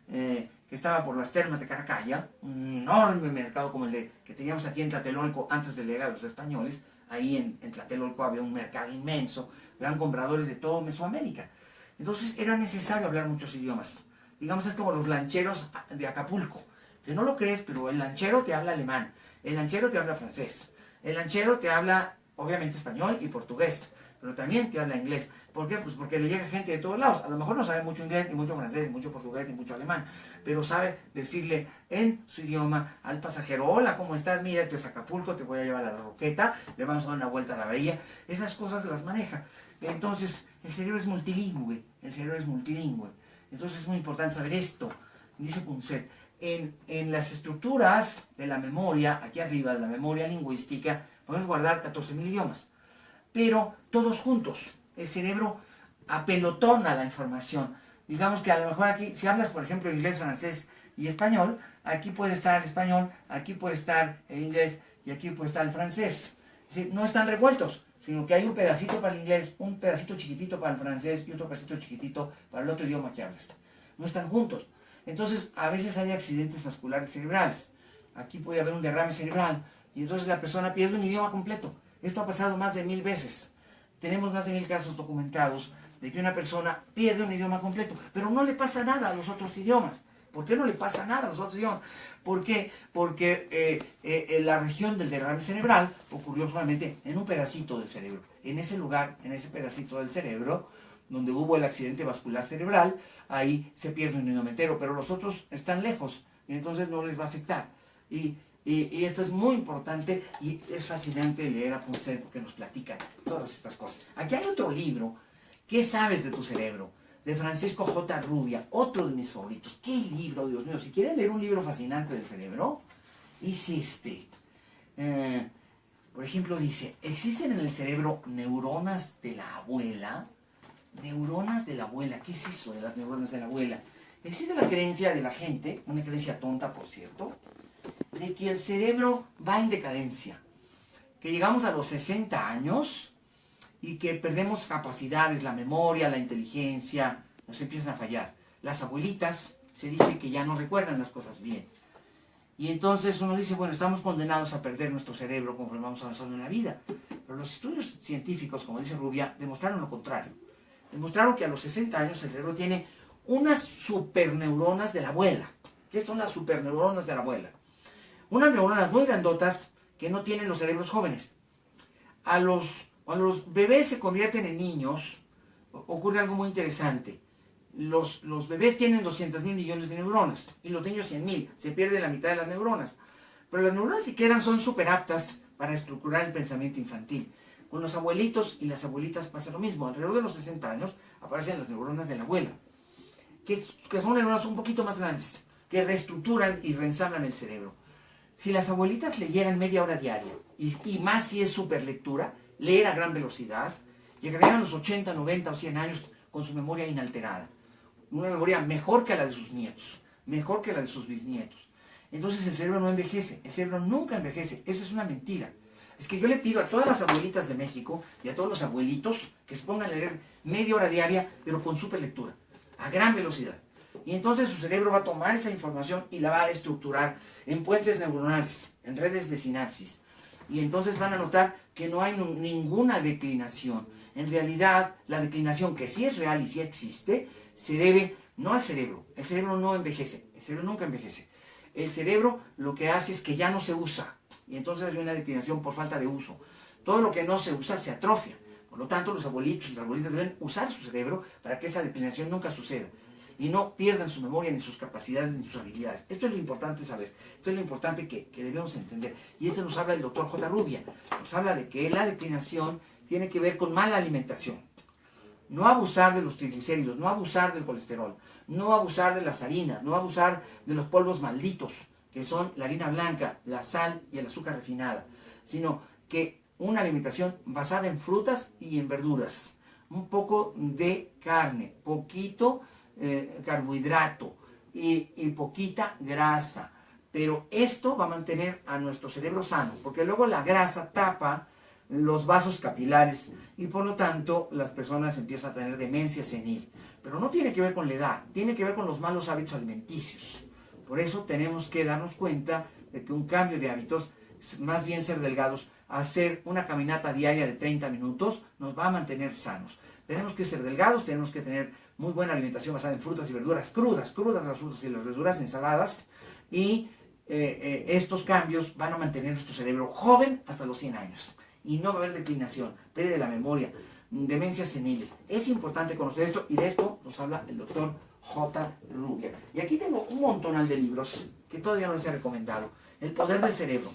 que estaba por las termas de Caracalla, un enorme mercado como el que teníamos aquí en Tlatelolco antes de la llegada de los españoles. Ahí en Tlatelolco había un mercado inmenso, eran compradores de todo Mesoamérica. Entonces era necesario hablar muchos idiomas. Digamos, es como los lancheros de Acapulco, que no lo crees, pero el lanchero te habla alemán, el lanchero te habla francés, el lanchero te habla, obviamente, español y portugués, pero también te habla inglés. ¿Por qué? Pues porque le llega gente de todos lados. A lo mejor no sabe mucho inglés, ni mucho francés, ni mucho portugués, ni mucho alemán, pero sabe decirle en su idioma al pasajero: hola, ¿cómo estás? Mira, esto es Acapulco, te voy a llevar a la Roqueta, le vamos a dar una vuelta a la bahía. Esas cosas las maneja. Entonces, el cerebro es multilingüe, Entonces es muy importante saber esto. Dice Punset, en las estructuras de la memoria, aquí arriba, de la memoria lingüística, podemos guardar 14.000 idiomas, pero todos juntos. El cerebro apelotona la información. Digamos que a lo mejor aquí, si hablas por ejemplo inglés, francés y español, aquí puede estar el español, aquí puede estar el inglés y aquí puede estar el francés. Es decir, no están revueltos, sino que hay un pedacito para el inglés, un pedacito chiquitito para el francés y otro pedacito chiquitito para el otro idioma que hablas. No están juntos. Entonces, a veces hay accidentes vasculares cerebrales. Aquí puede haber un derrame cerebral y entonces la persona pierde un idioma completo. Esto ha pasado más de 1000 veces. Tenemos más de 1000 casos documentados de que una persona pierde un idioma completo, pero no le pasa nada a los otros idiomas. ¿Por qué no le pasa nada a los otros idiomas? ¿Por qué? Porque la región del derrame cerebral ocurrió solamente en un pedacito del cerebro. En ese lugar, en ese pedacito del cerebro, donde hubo el accidente vascular cerebral, ahí se pierde un idioma entero, pero los otros están lejos, y entonces no les va a afectar. Y esto es muy importante y es fascinante leer a Punset porque nos platican todas estas cosas. Aquí hay otro libro, ¿Qué sabes de tu cerebro?, de Francisco J. Rubia, otro de mis favoritos. ¡Qué libro, Dios mío! Si quieren leer un libro fascinante del cerebro, es este. Por ejemplo, dice, ¿existen en el cerebro neuronas de la abuela? Neuronas de la abuela. ¿Qué es eso de las neuronas de la abuela? Existe la creencia de la gente, una creencia tonta, por cierto, de que el cerebro va en decadencia. Que llegamos a los 60 años y que perdemos capacidades, la memoria, la inteligencia, nos empiezan a fallar. Las abuelitas se dice que ya no recuerdan las cosas bien. Y entonces uno dice, bueno, estamos condenados a perder nuestro cerebro conforme vamos avanzando en la vida. Pero los estudios científicos, como dice Rubia, demostraron lo contrario. Demostraron que a los 60 años el cerebro tiene unas superneuronas de la abuela. ¿Qué son las superneuronas de la abuela? Unas neuronas muy grandotas que no tienen los cerebros jóvenes. Cuando los bebés se convierten en niños, ocurre algo muy interesante. Los bebés tienen 200.000 millones de neuronas y los niños 100.000. Se pierde la mitad de las neuronas. Pero las neuronas que quedan son súper aptas para estructurar el pensamiento infantil. Con los abuelitos y las abuelitas pasa lo mismo. Alrededor de los 60 años aparecen las neuronas de la abuela, que son neuronas un poquito más grandes, que reestructuran y reensamblan el cerebro. Si las abuelitas leyeran media hora diaria, y más si es superlectura, leer a gran velocidad, llegarían a los 80, 90 o 100 años con su memoria inalterada. Una memoria mejor que la de sus nietos, mejor que la de sus bisnietos. Entonces el cerebro no envejece, el cerebro nunca envejece. Eso es una mentira. Es que yo le pido a todas las abuelitas de México y a todos los abuelitos que se pongan a leer media hora diaria, pero con superlectura, a gran velocidad. Y entonces su cerebro va a tomar esa información y la va a estructurar en puentes neuronales, en redes de sinapsis. Y entonces van a notar que no hay ninguna declinación. En realidad, la declinación, que sí es real y sí existe, se debe no al cerebro. El cerebro no envejece, el cerebro nunca envejece. El cerebro lo que hace es que ya no se usa. Y entonces hay una declinación por falta de uso. Todo lo que no se usa se atrofia. Por lo tanto, los abuelitos y las abuelitas deben usar su cerebro para que esa declinación nunca suceda. Y no pierdan su memoria, ni sus capacidades, ni sus habilidades. Esto es lo importante saber. Esto es lo importante que debemos entender. Y esto nos habla el doctor J. Rubia. Nos habla de que la declinación tiene que ver con mala alimentación. No abusar de los triglicéridos, no abusar del colesterol, no abusar de las harinas, no abusar de los polvos malditos, que son la harina blanca, la sal y el azúcar refinada, sino que una alimentación basada en frutas y en verduras, un poco de carne, poquito carbohidrato y poquita grasa. Pero esto va a mantener a nuestro cerebro sano, porque luego la grasa tapa los vasos capilares y por lo tanto las personas empiezan a tener demencia senil. Pero no tiene que ver con la edad, tiene que ver con los malos hábitos alimenticios. Por eso tenemos que darnos cuenta de que un cambio de hábitos, más bien ser delgados, hacer una caminata diaria de 30 minutos, nos va a mantener sanos. Tenemos que ser delgados, tenemos que tener muy buena alimentación basada en frutas y verduras crudas las frutas y las verduras, ensaladas, y estos cambios van a mantener nuestro cerebro joven hasta los 100 años. Y no va a haber declinación, pérdida de la memoria, demencias seniles. Es importante conocer esto y de esto nos habla el doctor J. Rubia. Y aquí tengo un montonal de libros que todavía no les he recomendado. El poder del cerebro,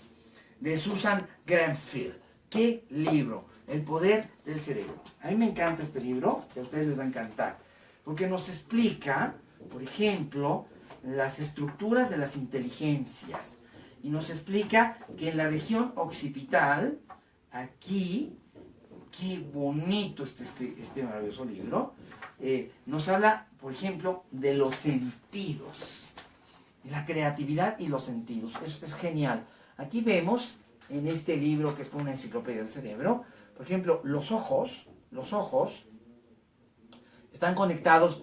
de Susan Granfield. ¿Qué libro? El poder del cerebro. A mí me encanta este libro, que a ustedes les va a encantar, porque nos explica, por ejemplo, las estructuras de las inteligencias. Y nos explica que en la región occipital, aquí, qué bonito este maravilloso libro. Nos habla, por ejemplo, de los sentidos, de la creatividad y los sentidos. Es genial. Aquí vemos, en este libro, que es como una enciclopedia del cerebro, por ejemplo, los ojos están conectados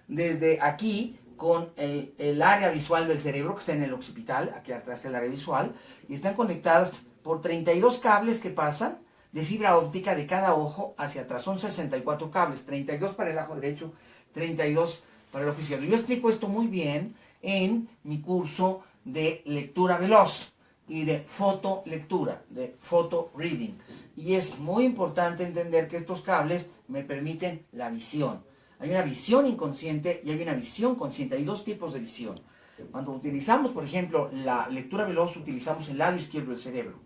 desde aquí, con el área visual del cerebro, que está en el occipital, aquí atrás el área visual, y están conectadas por 32 cables que pasan de fibra óptica de cada ojo hacia atrás. Son 64 cables, 32 para el ojo derecho, 32 para el ojo izquierdo. Yo explico esto muy bien en mi curso de lectura veloz y de fotolectura, de photo reading. Y es muy importante entender que estos cables me permiten la visión. Hay una visión inconsciente y hay una visión consciente. Hay dos tipos de visión. Cuando utilizamos, por ejemplo, la lectura veloz, utilizamos el lado izquierdo del cerebro.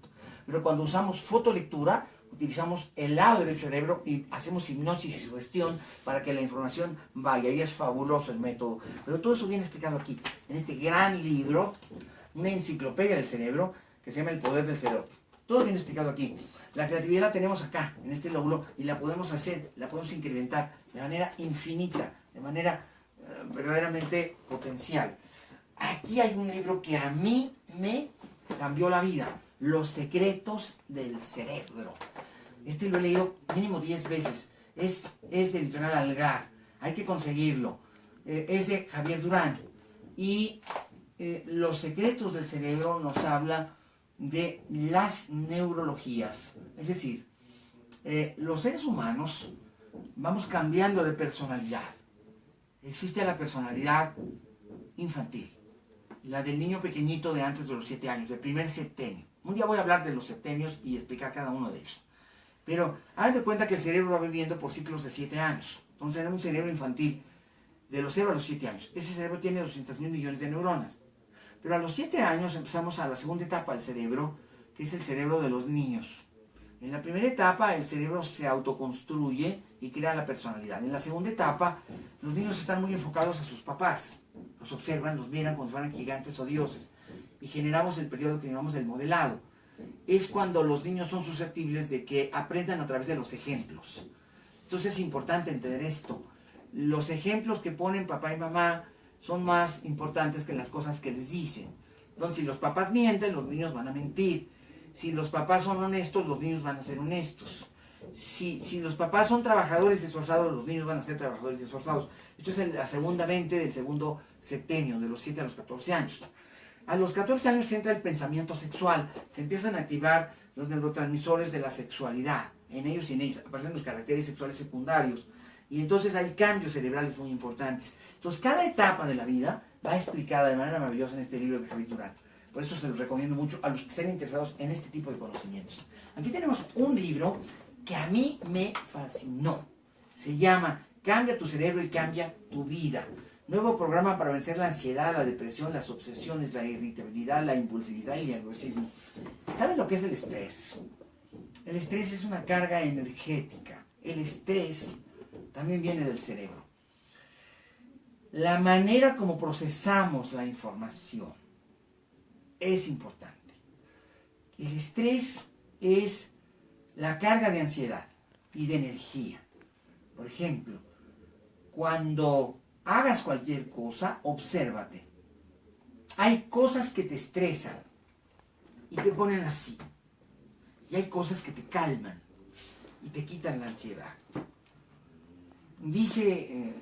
Pero cuando usamos fotolectura, utilizamos el lado derecho del cerebro y hacemos hipnosis y sugestión para que la información vaya. Y es fabuloso el método. Pero todo eso viene explicado aquí, en este gran libro, una enciclopedia del cerebro, que se llama El Poder del Cerebro. Todo viene explicado aquí. La creatividad la tenemos acá, en este lóbulo, y la podemos hacer, la podemos incrementar de manera infinita, de manera verdaderamente potencial. Aquí hay un libro que a mí me cambió la vida, Los secretos del cerebro. Este lo he leído mínimo 10 veces. Es de Editorial Algar, hay que conseguirlo. Es de Javier Durán. Y Los secretos del cerebro nos habla de las neurologías. Es decir, los seres humanos vamos cambiando de personalidad. Existe la personalidad infantil, la del niño pequeñito de antes de los 7 años, del primer septenio. Un día voy a hablar de los septenios y explicar cada uno de ellos. Pero haz de cuenta que el cerebro va viviendo por ciclos de 7 años. Entonces tenemos un cerebro infantil de los 0 a los 7 años. Ese cerebro tiene 200.000 millones de neuronas. Pero a los 7 años empezamos a la segunda etapa del cerebro, que es el cerebro de los niños. En la primera etapa el cerebro se autoconstruye y crea la personalidad. En la segunda etapa los niños están muy enfocados a sus papás. Los observan, los miran como si fueran gigantes o dioses. Y generamos el periodo que llamamos el modelado. Es cuando los niños son susceptibles de que aprendan a través de los ejemplos. Entonces es importante entender esto. Los ejemplos que ponen papá y mamá son más importantes que las cosas que les dicen. Entonces, si los papás mienten, los niños van a mentir. Si los papás son honestos, los niños van a ser honestos. Si los papás son trabajadores esforzados, los niños van a ser trabajadores esforzados. Esto es la segunda mente del segundo septenio, de los 7 a los 14 años. A los 14 años entra el pensamiento sexual. Se empiezan a activar los neurotransmisores de la sexualidad. En ellos y en ellos aparecen los caracteres sexuales secundarios. Y entonces hay cambios cerebrales muy importantes. Entonces cada etapa de la vida va explicada de manera maravillosa en este libro de Javier Durán. Por eso se los recomiendo mucho a los que estén interesados en este tipo de conocimientos. Aquí tenemos un libro que a mí me fascinó. Se llama Cambia tu cerebro y cambia tu vida. Nuevo programa para vencer la ansiedad, la depresión, las obsesiones, la irritabilidad, la impulsividad y el nerviosismo. ¿Saben lo que es el estrés? El estrés es una carga energética. El estrés también viene del cerebro. La manera como procesamos la información es importante. El estrés es la carga de ansiedad y de energía. Por ejemplo, cuando hagas cualquier cosa, obsérvate. Hay cosas que te estresan y te ponen así. Y hay cosas que te calman y te quitan la ansiedad. Dice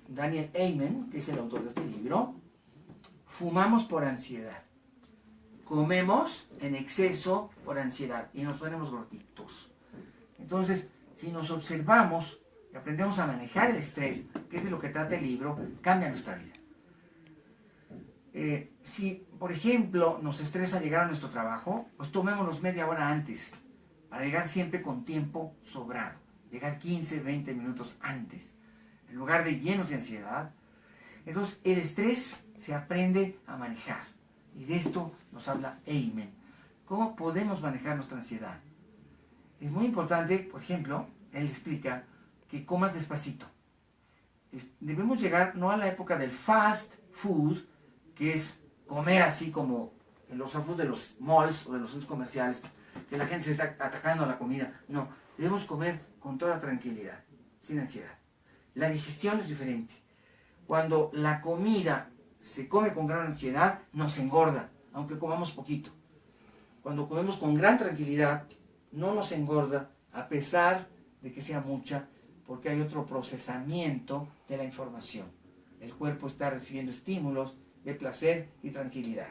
Daniel Amen, que es el autor de este libro, fumamos por ansiedad. Comemos en exceso por ansiedad y nos ponemos gorditos. Entonces, si nos observamos y aprendemos a manejar el estrés, que es de lo que trata el libro, cambia nuestra vida. Si, por ejemplo, nos estresa llegar a nuestro trabajo, pues tomémonos media hora antes, para llegar siempre con tiempo sobrado. Llegar 15, 20 minutos antes, en lugar de llenos de ansiedad. Entonces, el estrés se aprende a manejar. Y de esto nos habla Amen. ¿Cómo podemos manejar nuestra ansiedad? Es muy importante, por ejemplo, él explica que comas despacito. Debemos llegar no a la época del fast food, que es comer así como en los fast food de los malls o de los centros comerciales, que la gente se está atacando a la comida. No, Debemos comer con toda tranquilidad, sin ansiedad. La digestión es diferente. Cuando la comida se come con gran ansiedad, nos engorda, aunque comamos poquito. Cuando comemos con gran tranquilidad, no nos engorda, a pesar de que sea mucha, porque hay otro procesamiento de la información. El cuerpo está recibiendo estímulos de placer y tranquilidad,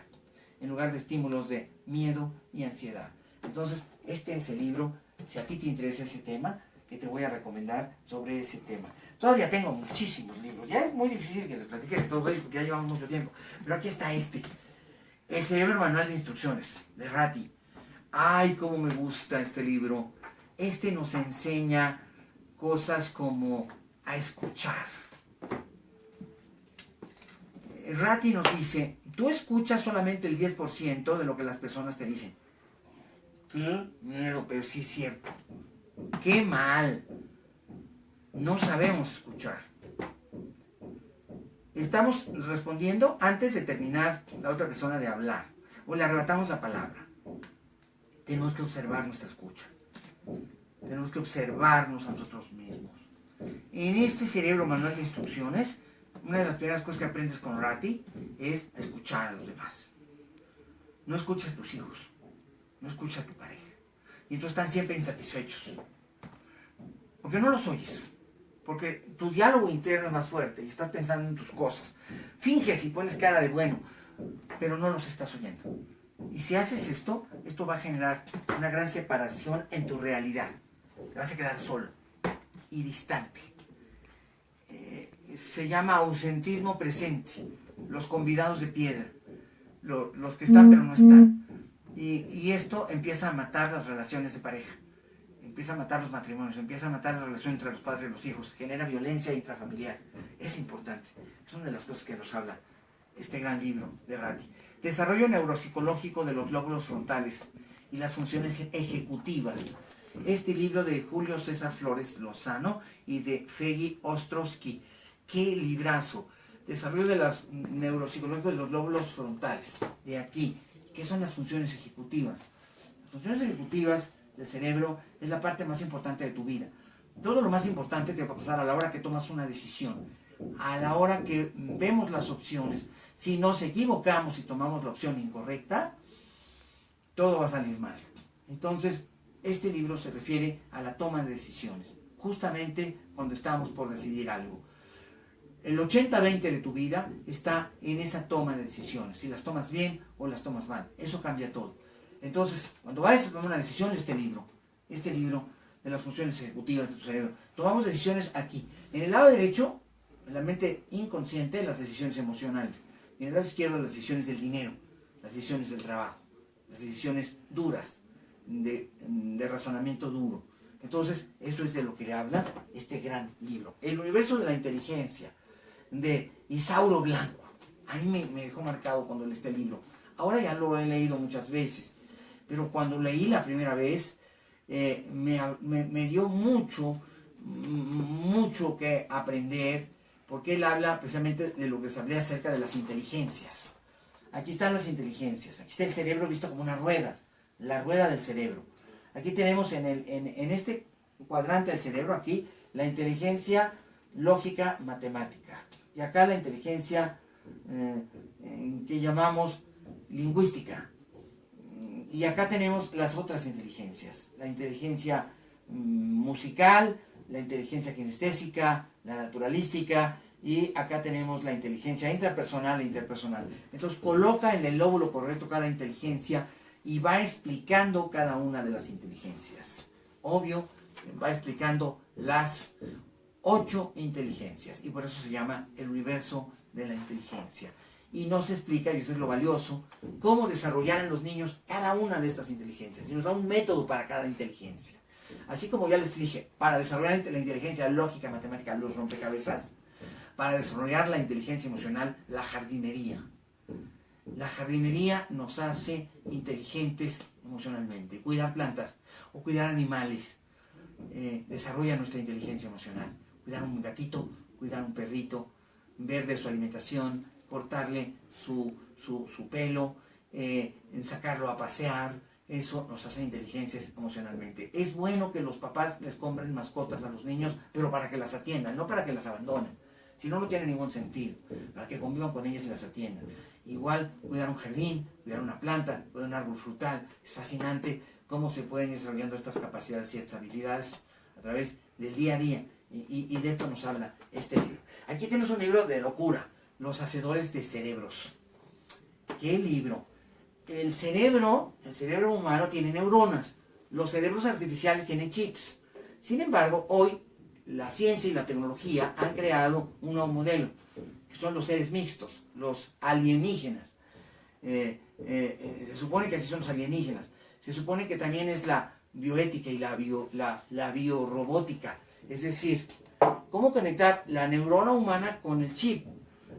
en lugar de estímulos de miedo y ansiedad. Entonces, este es el libro, si a ti te interesa ese tema, que te voy a recomendar sobre ese tema. Todavía tengo muchísimos libros, ya es muy difícil que les platique de todos ellos porque ya llevamos mucho tiempo, pero aquí está este, El cerebro manual de instrucciones, de Ratti. Ay, cómo me gusta este libro. Este nos enseña cosas como a escuchar. Ratti nos dice, tú escuchas solamente el 10% de lo que las personas te dicen. Qué miedo, pero sí es cierto. Qué mal. No sabemos escuchar. Estamos respondiendo antes de terminar la otra persona de hablar. O le arrebatamos la palabra. Tenemos que observar nuestra escucha. Tenemos que observarnos a nosotros mismos. En este cerebro manual de instrucciones, una de las primeras cosas que aprendes con Ratti es escuchar a los demás. No escuchas a tus hijos, no escuchas a tu pareja. Y entonces están siempre insatisfechos. Porque no los oyes. Porque tu diálogo interno es más fuerte y estás pensando en tus cosas. Finges y pones cara de bueno, pero no los estás oyendo. Y si haces esto, esto va a generar una gran separación en tu realidad. Te vas a quedar solo y distante. Se llama ausentismo presente. Los convidados de piedra. Los que están pero no están. Y esto empieza a matar las relaciones de pareja. Empieza a matar los matrimonios, empieza a matar la relación entre los padres y los hijos, genera violencia intrafamiliar. Es importante. Es una de las cosas que nos habla este gran libro de Ratti. Desarrollo neuropsicológico de los lóbulos frontales y las funciones ejecutivas. Este libro de Julio César Flores Lozano y de Feggy Ostrowski. ¡Qué librazo! Desarrollo de las neuropsicológicos de los lóbulos frontales. De aquí. ¿Qué son las funciones ejecutivas? Las funciones ejecutivas del cerebro es la parte más importante de tu vida. Todo lo más importante te va a pasar a la hora que tomas una decisión, a la hora que vemos las opciones. Si nos equivocamos y tomamos la opción incorrecta, todo va a salir mal. Entonces, este libro se refiere a la toma de decisiones, justamente cuando estamos por decidir algo. El 80-20 de tu vida está en esa toma de decisiones, si las tomas bien o las tomas mal. Eso cambia todo. Entonces, cuando vayas a tomar una decisión, este libro de las funciones ejecutivas de tu cerebro. Tomamos decisiones aquí. En el lado derecho, en la mente inconsciente, las decisiones emocionales. Y en el lado izquierdo, las decisiones del dinero, las decisiones del trabajo, las decisiones duras, de razonamiento duro. Entonces, esto es de lo que le habla este gran libro. El universo de la inteligencia, de Isauro Blanco. A mí me dejó marcado cuando leí este libro. Ahora ya lo he leído muchas veces, pero cuando leí la primera vez, me dio mucho que aprender, porque él habla precisamente de lo que se habla acerca de las inteligencias. Aquí están las inteligencias, aquí está el cerebro visto como una rueda, la rueda del cerebro. Aquí tenemos en este cuadrante del cerebro, aquí, la inteligencia lógica matemática. Y acá la inteligencia que llamamos lingüística. Y acá tenemos las otras inteligencias. La inteligencia musical, la inteligencia kinestésica, la naturalística, y acá tenemos la inteligencia intrapersonal e interpersonal. Entonces coloca en el lóbulo correcto cada inteligencia y va explicando cada una de las inteligencias. Obvio, va explicando las 8 inteligencias, y por eso se llama el universo de la inteligencia. Y nos explica, y eso es lo valioso, cómo desarrollar en los niños cada una de estas inteligencias. Y nos da un método para cada inteligencia. Así como ya les dije, para desarrollar la inteligencia lógica, matemática, los rompecabezas, para desarrollar la inteligencia emocional, la jardinería. La jardinería nos hace inteligentes emocionalmente. Cuidar plantas o cuidar animales desarrolla nuestra inteligencia emocional. Cuidar un gatito, cuidar un perrito, ver de su alimentación, cortarle su pelo, sacarlo a pasear, eso nos hace inteligencias emocionalmente. Es bueno que los papás les compren mascotas a los niños, pero para que las atiendan, no para que las abandonen. Si no, no tiene ningún sentido, para que convivan con ellas y las atiendan. Igual, cuidar un jardín, cuidar una planta, cuidar un árbol frutal. Es fascinante cómo se pueden ir desarrollando estas capacidades y estas habilidades a través del día a día. Y de esto nos habla este libro. Aquí tienes un libro de locura, Los Hacedores de Cerebros. ¿Qué libro? El cerebro humano tiene neuronas. Los cerebros artificiales tienen chips. Sin embargo, hoy la ciencia y la tecnología han creado un nuevo modelo, que son los seres mixtos, los alienígenas. Se supone que así son los alienígenas. Se supone que también es la bioética y la biorrobótica. Es decir, cómo conectar la neurona humana con el chip.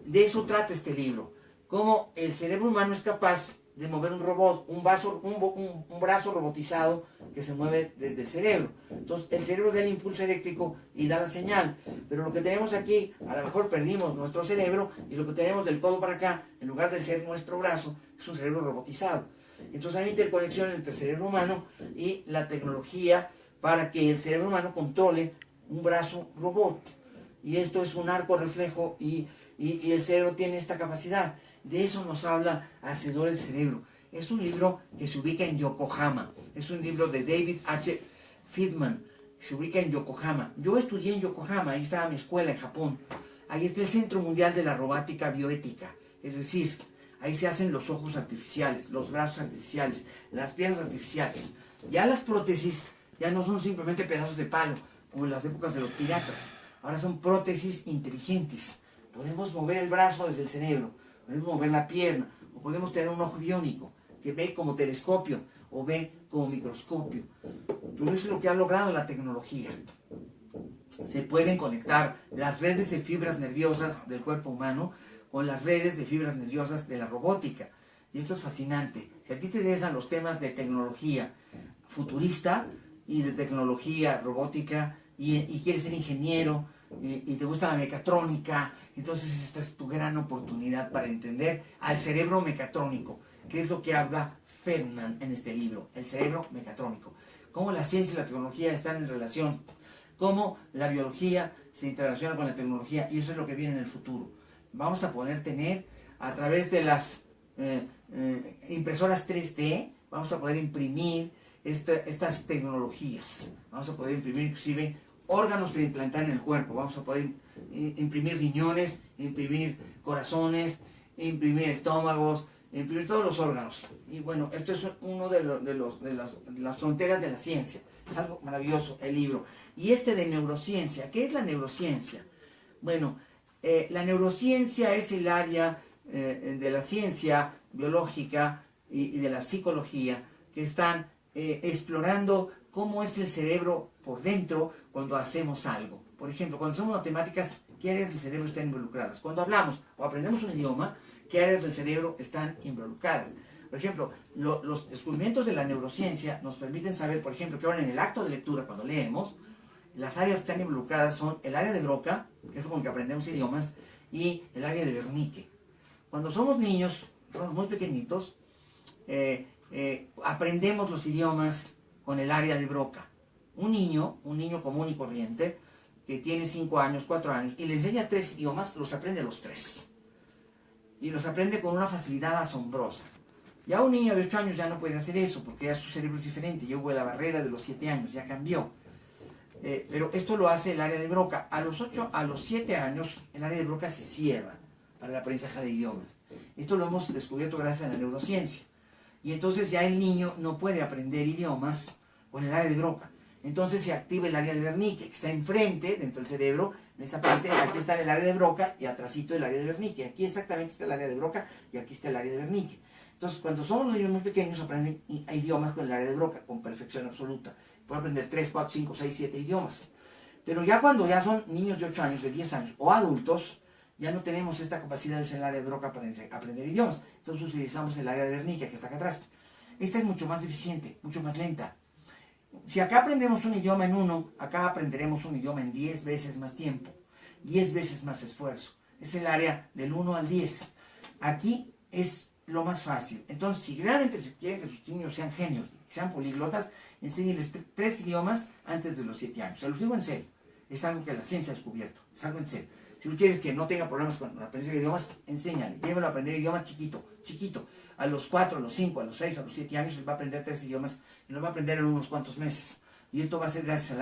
De eso trata este libro. Cómo el cerebro humano es capaz de mover un robot, un brazo robotizado que se mueve desde el cerebro. Entonces el cerebro da el impulso eléctrico y da la señal. Pero lo que tenemos aquí, a lo mejor perdimos nuestro cerebro y lo que tenemos del codo para acá, en lugar de ser nuestro brazo, es un cerebro robotizado. Entonces hay interconexión entre el cerebro humano y la tecnología para que el cerebro humano controle un brazo robot. Y esto es un arco reflejo y el cerebro tiene esta capacidad. De eso nos habla Hacedores del Cerebro. Es un libro que se ubica en Yokohama. Es un libro de David H. Friedman. Se ubica en Yokohama. Yo estudié en Yokohama, ahí estaba mi escuela en Japón. Ahí está el Centro Mundial de la Robótica Bioética. Es decir, ahí se hacen los ojos artificiales, los brazos artificiales, las piernas artificiales. Ya las prótesis ya no son simplemente pedazos de palo, como en las épocas de los piratas. Ahora son prótesis inteligentes. Podemos mover el brazo desde el cerebro, podemos mover la pierna, o podemos tener un ojo biónico que ve como telescopio o ve como microscopio. Todo eso es lo que ha logrado la tecnología. Se pueden conectar las redes de fibras nerviosas del cuerpo humano con las redes de fibras nerviosas de la robótica. Y esto es fascinante. Si a ti te interesan los temas de tecnología futurista y de tecnología robótica y quieres ser ingeniero y te gusta la mecatrónica, entonces esta es tu gran oportunidad para entender al cerebro mecatrónico, que es lo que habla Feynman en este libro, el cerebro mecatrónico. Cómo la ciencia y la tecnología están en relación, cómo la biología se interrelaciona con la tecnología, y eso es lo que viene en el futuro. Vamos a poder tener, a través de las impresoras 3D, vamos a poder imprimir estas tecnologías. Vamos a poder imprimir inclusive órganos para implantar en el cuerpo. Vamos a poder imprimir riñones, imprimir corazones, imprimir estómagos, imprimir todos los órganos. Y bueno, esto es uno de las fronteras de la ciencia. Es algo maravilloso el libro. Y este de neurociencia. ¿Qué es la neurociencia? Bueno, la neurociencia es el área de la ciencia biológica y de la psicología que están explorando cómo es el cerebro por dentro cuando hacemos algo. Por ejemplo, cuando hacemos matemáticas, ¿qué áreas del cerebro están involucradas? Cuando hablamos o aprendemos un idioma, ¿qué áreas del cerebro están involucradas? Por ejemplo, los descubrimientos de la neurociencia nos permiten saber, por ejemplo, que ahora en el acto de lectura, cuando leemos, las áreas que están involucradas son el área de Broca, que es con que aprendemos idiomas, y el área de Wernicke. Cuando somos niños, somos muy pequeñitos, aprendemos los idiomas con el área de Broca. Un niño común y corriente, que tiene 5 años, 4 años, y le enseñas 3 idiomas, los aprende los 3. Y los aprende con una facilidad asombrosa. Ya un niño de 8 años ya no puede hacer eso, porque ya su cerebro es diferente, ya hubo la barrera de los 7 años, ya cambió. Pero esto lo hace el área de Broca. A los 7 años, el área de Broca se cierra para el aprendizaje de idiomas. Esto lo hemos descubierto gracias a la neurociencia. Y entonces ya el niño no puede aprender idiomas con el área de Broca. Entonces se activa el área de Wernicke, que está enfrente, dentro del cerebro, en esta parte, aquí está el área de Broca y atrásito el área de Wernicke. Aquí exactamente está el área de Broca y aquí está el área de Wernicke. Entonces, cuando somos niños muy pequeños, aprenden idiomas con el área de Broca, con perfección absoluta. Pueden aprender 3, 4, 5, 6, 7 idiomas. Pero ya cuando ya son niños de 8 años, de 10 años o adultos, ya no tenemos esta capacidad de usar el área de Broca para aprender idiomas. Entonces utilizamos el área de Wernicke, que está acá atrás. Esta es mucho más eficiente, mucho más lenta. Si acá aprendemos un idioma en 1, acá aprenderemos un idioma en 10 veces más tiempo, 10 veces más esfuerzo. Es el área del 1 al 10. Aquí es lo más fácil. Entonces, si realmente se quieren que sus niños sean genios, que sean políglotas, enséñenles 3 idiomas antes de los 7 años. Se los digo en serio, es algo que la ciencia ha descubierto, es algo en serio. Si tú quieres que no tenga problemas con la aprendizaje de idiomas, enséñale, llévalo a aprender idiomas chiquito. A los 4, a los 5, a los 6, a los 7 años, él va a aprender 3 idiomas y lo va a aprender en unos cuantos meses. Y esto va a ser gracias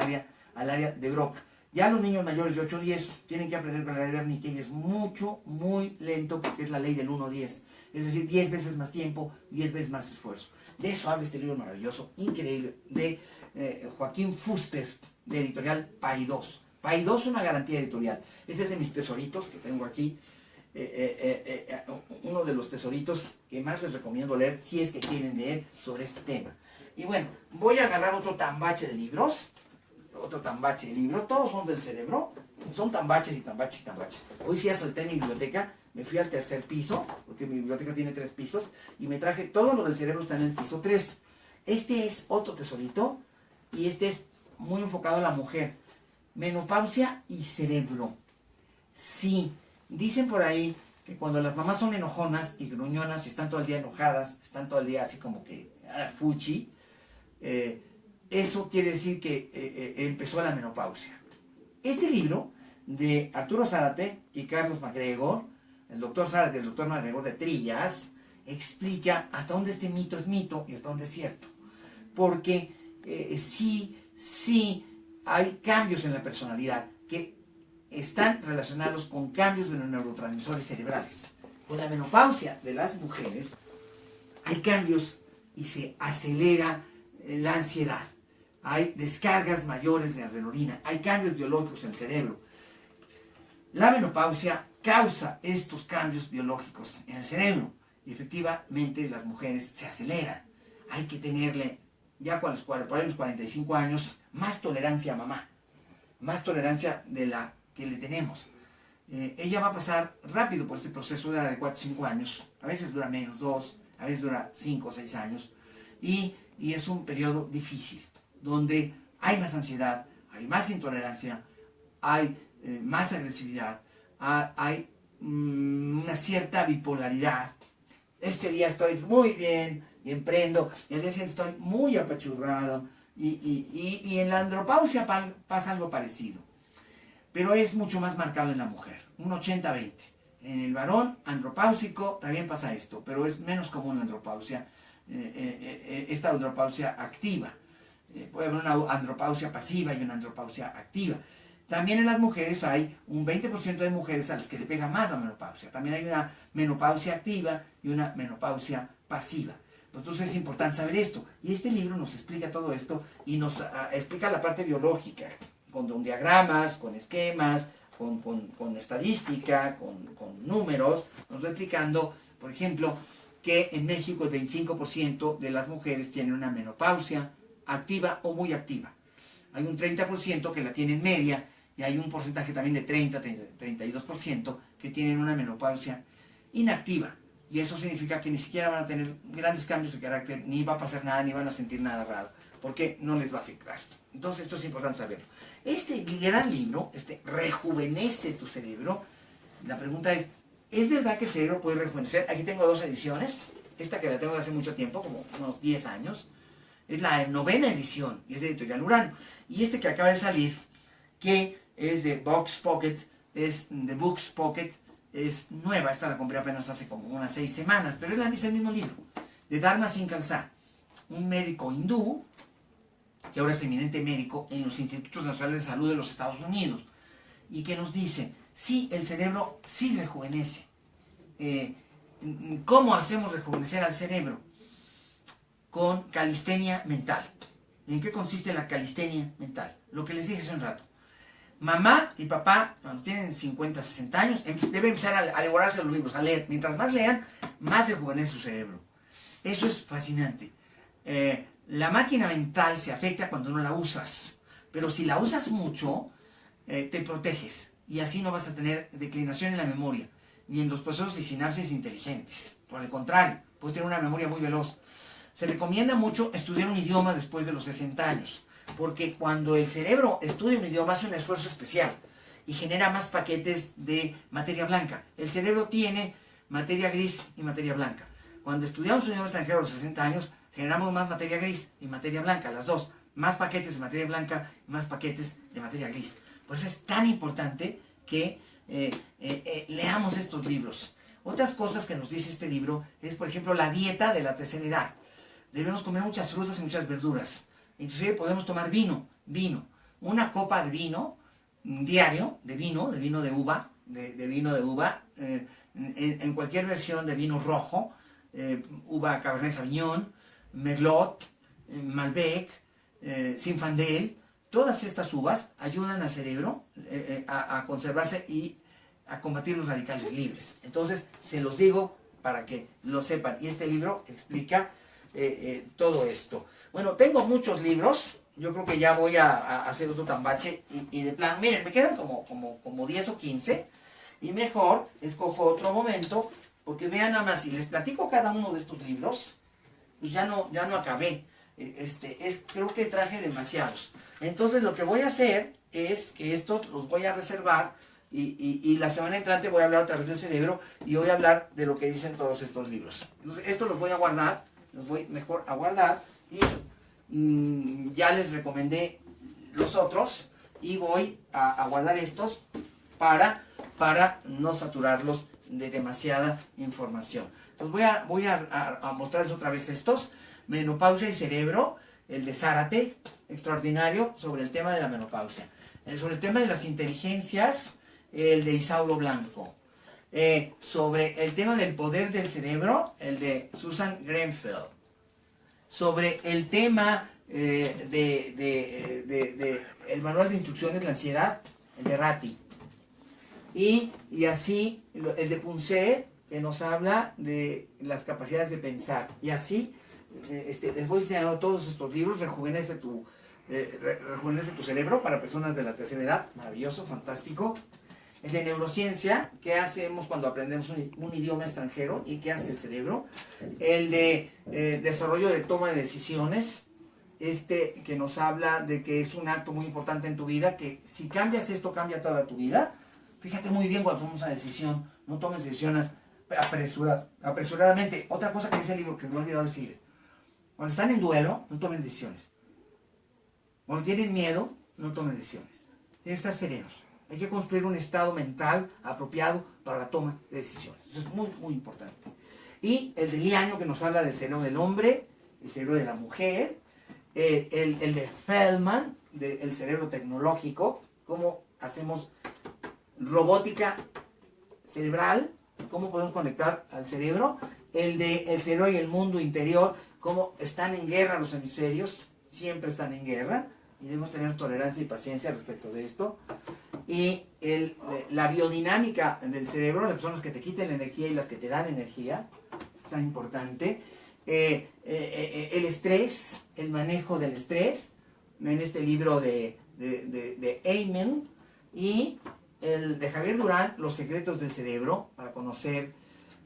al área de Broca. Ya los niños mayores de 8 o 10 tienen que aprender con la ley de Wernicke y es muy lento porque es la ley del 1-10. Es decir, 10 veces más tiempo, 10 veces más esfuerzo. De eso habla este libro maravilloso, increíble, de Joaquín Fuster, de editorial Paidós. Paidós, una garantía editorial. Este es de mis tesoritos que tengo aquí. Uno de los tesoritos que más les recomiendo leer si es que quieren leer sobre este tema. Y bueno, voy a agarrar otro tambache de libros. Todos son del cerebro, son tambaches y tambaches y tambaches. Hoy sí asalté mi biblioteca, me fui al 3er piso, porque mi biblioteca tiene 3 pisos, y me traje todo lo del cerebro, está en el piso 3. Este es otro tesorito, y este es muy enfocado a la mujer. Menopausia y cerebro. Sí, dicen por ahí que cuando las mamás son enojonas y gruñonas, y están todo el día enojadas, están todo el día así como que fuchi, eso quiere decir que empezó la menopausia. Este libro de Arturo Zárate y Carlos MacGregor, el doctor Zárate y el doctor MacGregor de Trillas, explica hasta dónde este mito es mito y hasta dónde es cierto. Porque sí hay cambios en la personalidad que están relacionados con cambios de los neurotransmisores cerebrales. Con la menopausia de las mujeres hay cambios y se acelera la ansiedad. Hay descargas mayores de adrenalina, hay cambios biológicos en el cerebro. La menopausia causa estos cambios biológicos en el cerebro y efectivamente las mujeres se aceleran. Hay que tenerle, ya por los 45 años, más tolerancia a mamá, más tolerancia de la que le tenemos. Ella va a pasar rápido por este proceso de 4 o 5 años, a veces dura menos, 2, a veces dura 5 o 6 años, y es un periodo difícil, donde hay más ansiedad, hay más intolerancia, hay más agresividad, hay una cierta bipolaridad. Este día estoy muy bien y emprendo, y el día siguiente estoy muy apachurrado, y en la andropausia pasa algo parecido, pero es mucho más marcado en la mujer, un 80-20. En el varón andropáusico también pasa esto, pero es menos común la andropausia, esta andropausia activa. Puede haber una andropausia pasiva y una andropausia activa. También en las mujeres hay un 20% de mujeres a las que le pega más la menopausia. También hay una menopausia activa y una menopausia pasiva. Entonces es importante saber esto. Y este libro nos explica todo esto y nos explica la parte biológica, con diagramas, con esquemas, con estadística, con números. Nos va explicando, por ejemplo, que en México el 25% de las mujeres tienen una menopausia activa o muy activa. Hay un 30% que la tienen media y hay un porcentaje también de 30-32% que tienen una menopausia inactiva. Y eso significa que ni siquiera van a tener grandes cambios de carácter, ni va a pasar nada, ni van a sentir nada raro, porque no les va a afectar. Entonces esto es importante saberlo. Este gran libro, Rejuvenece tu cerebro, la pregunta ¿es verdad que el cerebro puede rejuvenecer? Aquí tengo 2 ediciones, esta que la tengo de hace mucho tiempo, como unos 10 años, es la 9ª edición, y es de Editorial Urano. Y este que acaba de salir, que es de Vox Pocket, es de Books Pocket, es nueva, esta la compré apenas hace como unas 6 semanas, pero es el mismo libro, de Dharma Singh Khalsa, un médico hindú, que ahora es eminente médico en los Institutos Nacionales de Salud de los Estados Unidos, y que nos dice, sí, el cerebro sí rejuvenece. ¿Cómo hacemos rejuvenecer al cerebro? Con calistenia mental. ¿En qué consiste la calistenia mental? Lo que les dije hace un rato. Mamá y papá, cuando tienen 50, 60 años, deben empezar a devorarse los libros, a leer. Mientras más lean, más rejuvenece su cerebro. Eso es fascinante. La máquina mental se afecta cuando no la usas. Pero si la usas mucho, te proteges. Y así no vas a tener declinación en la memoria, ni en los procesos de sinapsis inteligentes. Por el contrario, puedes tener una memoria muy veloz. Se recomienda mucho estudiar un idioma después de los 60 años. Porque cuando el cerebro estudia un idioma hace un esfuerzo especial y genera más paquetes de materia blanca. El cerebro tiene materia gris y materia blanca. Cuando estudiamos un idioma extranjero a los 60 años, generamos más materia gris y materia blanca, las dos. Más paquetes de materia blanca y más paquetes de materia gris. Por eso es tan importante que leamos estos libros. Otras cosas que nos dice este libro es, por ejemplo, la dieta de la tercera edad. Debemos comer muchas frutas y muchas verduras. Inclusive podemos tomar vino. Una copa de vino diario, de vino de uva, en cualquier versión de vino rojo, uva Cabernet Sauvignon, Merlot, Malbec, Zinfandel. Todas estas uvas ayudan al cerebro a conservarse y a combatir los radicales libres. Entonces, se los digo para que lo sepan. Y este libro explica todo esto. Bueno, tengo muchos libros. Yo creo que ya voy a hacer otro tambache. Y de plan, miren, me quedan como 10 o 15. Y mejor escojo otro momento. Porque vean nada más, si les platico cada uno de estos libros, pues ya no acabé. Creo que traje demasiados. Entonces lo que voy a hacer es que estos los voy a reservar y la semana entrante voy a hablar a través del cerebro y voy a hablar de lo que dicen todos estos libros. Entonces estos los voy a guardar, los voy mejor a guardar y ya les recomendé los otros y voy a guardar estos para no saturarlos de demasiada información. Entonces voy a mostrarles otra vez estos. Menopausia y cerebro, el de Zárate, extraordinario, sobre el tema de la menopausia. Sobre el tema de las inteligencias, el de Isauro Blanco. Sobre el tema del poder del cerebro, el de Susan Grenfell. Sobre el tema el manual de instrucciones de la ansiedad, el de Ratti. Y así, el de Punce, que nos habla de las capacidades de pensar. Y así, les voy enseñando todos estos libros. Rejuvenece tu cerebro para personas de la tercera edad. Maravilloso, fantástico. El de neurociencia, ¿qué hacemos cuando aprendemos un idioma extranjero? ¿Y qué hace el cerebro? El de desarrollo de toma de decisiones. Que nos habla de que es un acto muy importante en tu vida, que si cambias esto, cambia toda tu vida. Fíjate muy bien cuando tomas una decisión. No tomes decisiones apresuradamente. Otra cosa que dice el libro, que me he olvidado decirles. Cuando están en duelo, no tomen decisiones. Cuando tienen miedo, no tomen decisiones. Tienen que estar serenos. Hay que construir un estado mental apropiado para la toma de decisiones. Eso es muy, muy importante. Y el de Liaño, que nos habla del cerebro del hombre, el cerebro de la mujer. El de Feldman, del cerebro tecnológico, cómo hacemos robótica cerebral, cómo podemos conectar al cerebro. El de el cerebro y el mundo interior, cómo están en guerra los hemisferios, siempre están en guerra, y debemos tener tolerancia y paciencia respecto de esto. Y la biodinámica del cerebro, las personas que te quiten la energía y las que te dan energía, es tan importante. El estrés, el manejo del estrés, en este libro de Amen, y el de Javier Durán, Los secretos del cerebro, para conocer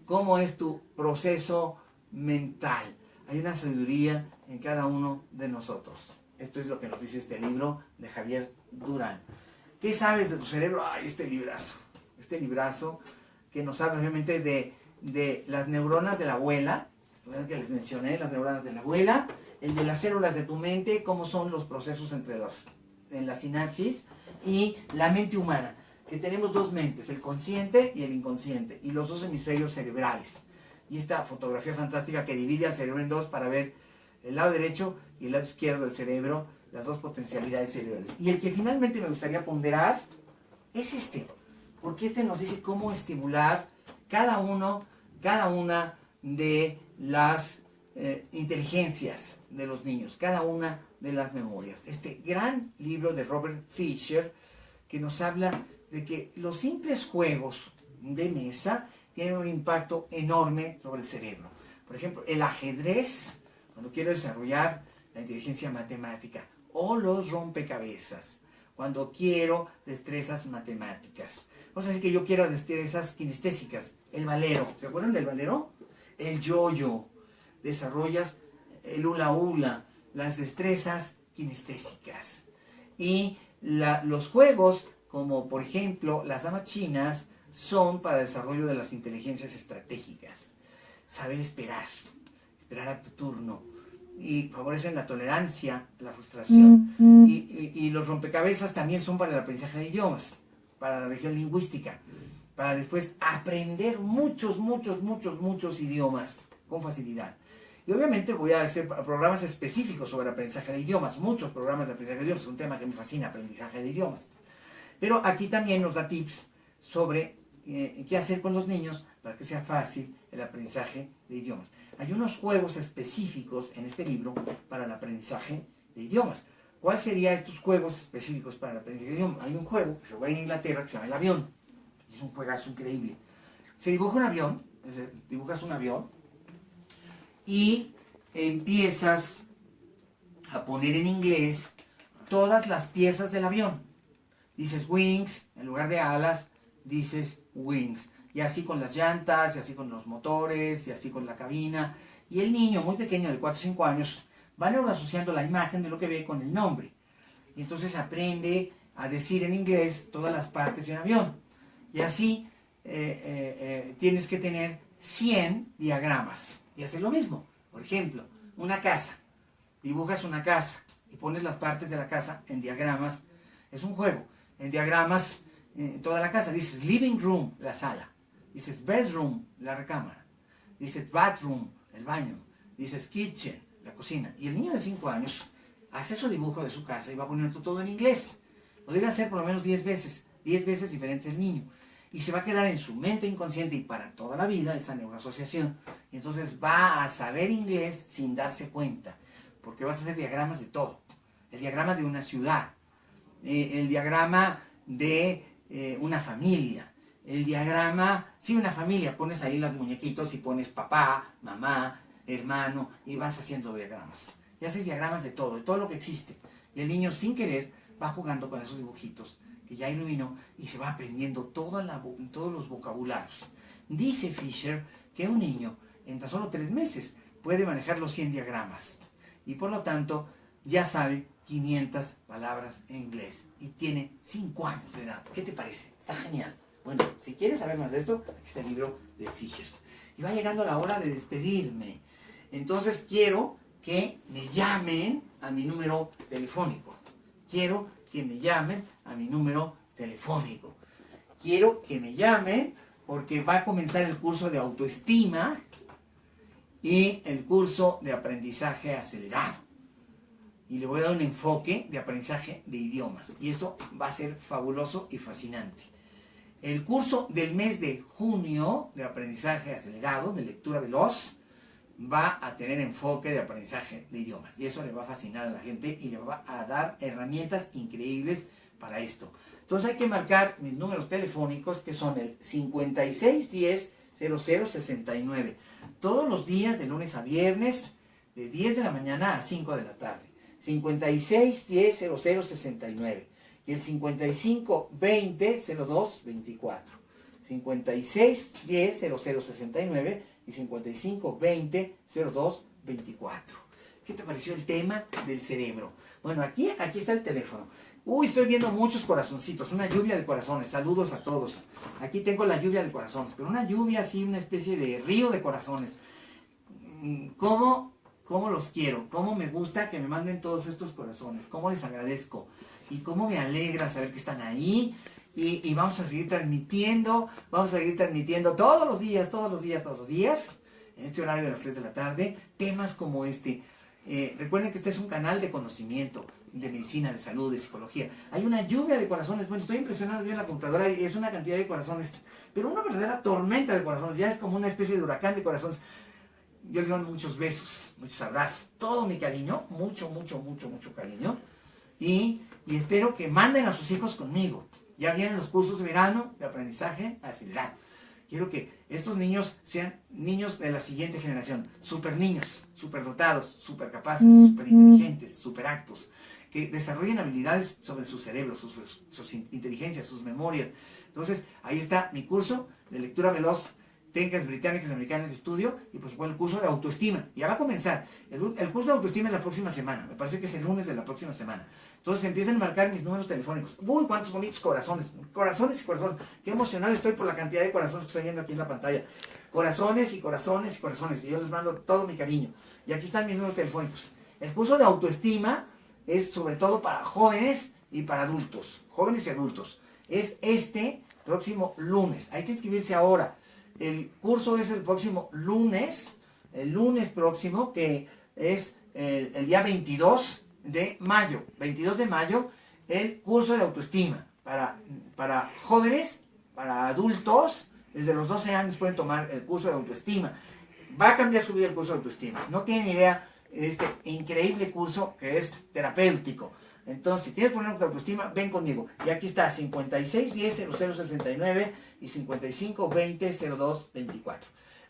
cómo es tu proceso mental. Hay una sabiduría en cada uno de nosotros. Esto es lo que nos dice este libro de Javier Durán. ¿Qué sabes de tu cerebro? Ay, este librazo que nos habla realmente de las neuronas de la abuela, que les mencioné, las neuronas de la abuela, el de las células de tu mente, cómo son los procesos en la sinapsis, y la mente humana, que tenemos dos mentes, el consciente y el inconsciente, y los dos hemisferios cerebrales. Y esta fotografía fantástica que divide al cerebro en dos para ver el lado derecho y el lado izquierdo del cerebro, las dos potencialidades cerebrales. Y el que finalmente me gustaría ponderar es porque nos dice cómo estimular cada una de las inteligencias de los niños, cada una de las memorias. Este gran libro de Robert Fisher, que nos habla de que los simples juegos de mesa tienen un impacto enorme sobre el cerebro. Por ejemplo, el ajedrez, cuando quiero desarrollar la inteligencia matemática, o los rompecabezas, cuando quiero destrezas matemáticas. Vamos a decir que yo quiero destrezas kinestésicas, el valero. ¿Se acuerdan del valero? El yo-yo. Desarrollas el hula-hula, las destrezas kinestésicas. Y los juegos, como por ejemplo las damas chinas, son para el desarrollo de las inteligencias estratégicas. Saber esperar a tu turno, y favorecen la tolerancia, la frustración. Y los rompecabezas también son para el aprendizaje de idiomas, para la región lingüística, para después aprender muchos idiomas con facilidad. Y obviamente voy a hacer programas específicos sobre aprendizaje de idiomas, muchos programas de aprendizaje de idiomas, es un tema que me fascina, aprendizaje de idiomas. Pero aquí también nos da tips sobre qué hacer con los niños para que sea fácil el aprendizaje de idiomas. Hay unos juegos específicos en este libro para el aprendizaje de idiomas. ¿Cuáles serían estos juegos específicos para el aprendizaje de idiomas? Hay un juego que se juega en Inglaterra que se llama El Avión. Es un juegazo increíble. Se dibuja un avión, dibujas un avión y empiezas a poner en inglés todas las piezas del avión. Dices wings, en lugar de alas, dices wings. Y así con las llantas, y así con los motores, y así con la cabina. Y el niño muy pequeño, de 4 o 5 años, va asociando la imagen de lo que ve con el nombre. Y entonces aprende a decir en inglés todas las partes de un avión. Y así tienes que tener 100 diagramas. Y hacer lo mismo. Por ejemplo, una casa. Dibujas una casa y pones las partes de la casa en diagramas. Es un juego. En diagramas, toda la casa. Dices living room, la sala. Dices bedroom, la recámara. Dices bathroom, el baño. Dices kitchen, la cocina. Y el niño de 5 años hace su dibujo de su casa y va poniendo todo en inglés. Lo debe hacer por lo menos 10 veces. 10 veces diferentes el niño. Y se va a quedar en su mente inconsciente y para toda la vida esa neuroasociación. Y entonces va a saber inglés sin darse cuenta. Porque vas a hacer diagramas de todo. El diagrama de una ciudad. El diagrama de una familia. El diagrama, sí, una familia, pones ahí los muñequitos y pones papá, mamá, hermano, y vas haciendo diagramas. Y haces diagramas de todo lo que existe. Y el niño sin querer va jugando con esos dibujitos que ya iluminó y se va aprendiendo todos los vocabularios. Dice Fisher que un niño en tan solo 3 meses puede manejar los 100 diagramas. Y por lo tanto ya sabe 500 palabras en inglés. Y tiene 5 años de edad. ¿Qué te parece? Está genial. Bueno, si quieres saber más de esto, aquí está el libro de Fisher. Y va llegando la hora de despedirme. Entonces quiero que me llamen a mi número telefónico. Quiero que me llamen a mi número telefónico. Quiero que me llamen porque va a comenzar el curso de autoestima y el curso de aprendizaje acelerado. Y le voy a dar un enfoque de aprendizaje de idiomas. Y eso va a ser fabuloso y fascinante. El curso del mes de junio de aprendizaje acelerado, de lectura veloz, va a tener enfoque de aprendizaje de idiomas. Y eso le va a fascinar a la gente y le va a dar herramientas increíbles para esto. Entonces hay que marcar mis números telefónicos que son el 5610-0069. Todos los días de lunes a viernes de 10 de la mañana a 5 de la tarde. 5610-0069. Y el 5520-0224. 5610-0069 y 5520-0224. ¿Qué te pareció el tema del cerebro? Bueno, aquí está el teléfono. Uy, estoy viendo muchos corazoncitos, una lluvia de corazones. Saludos a todos. Aquí tengo la lluvia de corazones, pero una lluvia así, una especie de río de corazones. ¿Cómo los quiero? ¿Cómo me gusta que me manden todos estos corazones? ¿Cómo les agradezco? Y cómo me alegra saber que están ahí. Y vamos a seguir transmitiendo todos los días, en este horario de las 3 de la tarde, temas como este. Recuerden que este es un canal de conocimiento, de medicina, de salud, de psicología. Hay una lluvia de corazones. Bueno, estoy impresionado bien la computadora, y es una cantidad de corazones, pero una verdadera tormenta de corazones. Ya es como una especie de huracán de corazones. Yo les mando muchos besos, muchos abrazos, todo mi cariño, mucho cariño. Y espero que manden a sus hijos conmigo. Ya vienen los cursos de verano de aprendizaje acelerado. Quiero que estos niños sean niños de la siguiente generación. Super niños, super dotados, super capaces, super inteligentes, super actos. Que desarrollen habilidades sobre su cerebro, sus inteligencias, sus memorias. Entonces, ahí está mi curso de lectura veloz. técnicas británicas americanas de estudio y por supuesto el curso de autoestima. Ya va a comenzar. El curso de autoestima es la próxima semana. Me parece que es el lunes de la próxima semana. Entonces empiezan a marcar mis números telefónicos. Uy, cuántos bonitos corazones. Corazones y corazones. Qué emocionado estoy por la cantidad de corazones que estoy viendo aquí en la pantalla. Corazones y corazones y corazones. Y yo les mando todo mi cariño. Y aquí están mis números telefónicos. El curso de autoestima es sobre todo para jóvenes y para adultos. Jóvenes y adultos. Es este próximo lunes. Hay que inscribirse ahora. El curso es el próximo lunes. El lunes próximo, que es el día 22 de mayo. 22 de mayo, el curso de autoestima. Para jóvenes, para adultos, desde los 12 años pueden tomar el curso de autoestima. Va a cambiar su vida el curso de autoestima. No tienen idea de este increíble curso que es terapéutico. Entonces, si tienes problemas de autoestima, ven conmigo. Y aquí está, 5610-0069 y 5520-0224.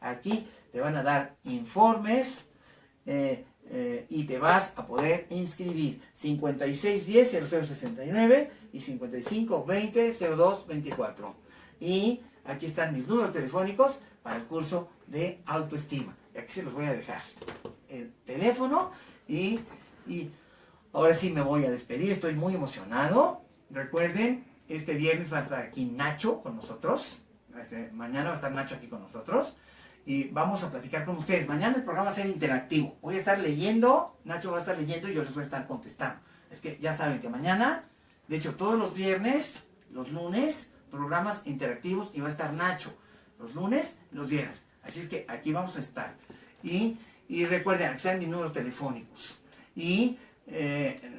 Aquí te van a dar informes y te vas a poder inscribir. 5610-0069 y 5520-0224. Y aquí están mis números telefónicos para el curso de autoestima. Y aquí se los voy a dejar. El teléfono y ahora sí me voy a despedir, estoy muy emocionado. Recuerden, este viernes va a estar aquí Nacho con nosotros. Mañana va a estar Nacho aquí con nosotros. Y vamos a platicar con ustedes. Mañana el programa va a ser interactivo. Voy a estar leyendo, Nacho va a estar leyendo y yo les voy a estar contestando. Es que ya saben que mañana, de hecho todos los viernes, los lunes, programas interactivos y va a estar Nacho. Los lunes, los viernes. Así es que aquí vamos a estar. Y recuerden, aquí están mis números telefónicos. Y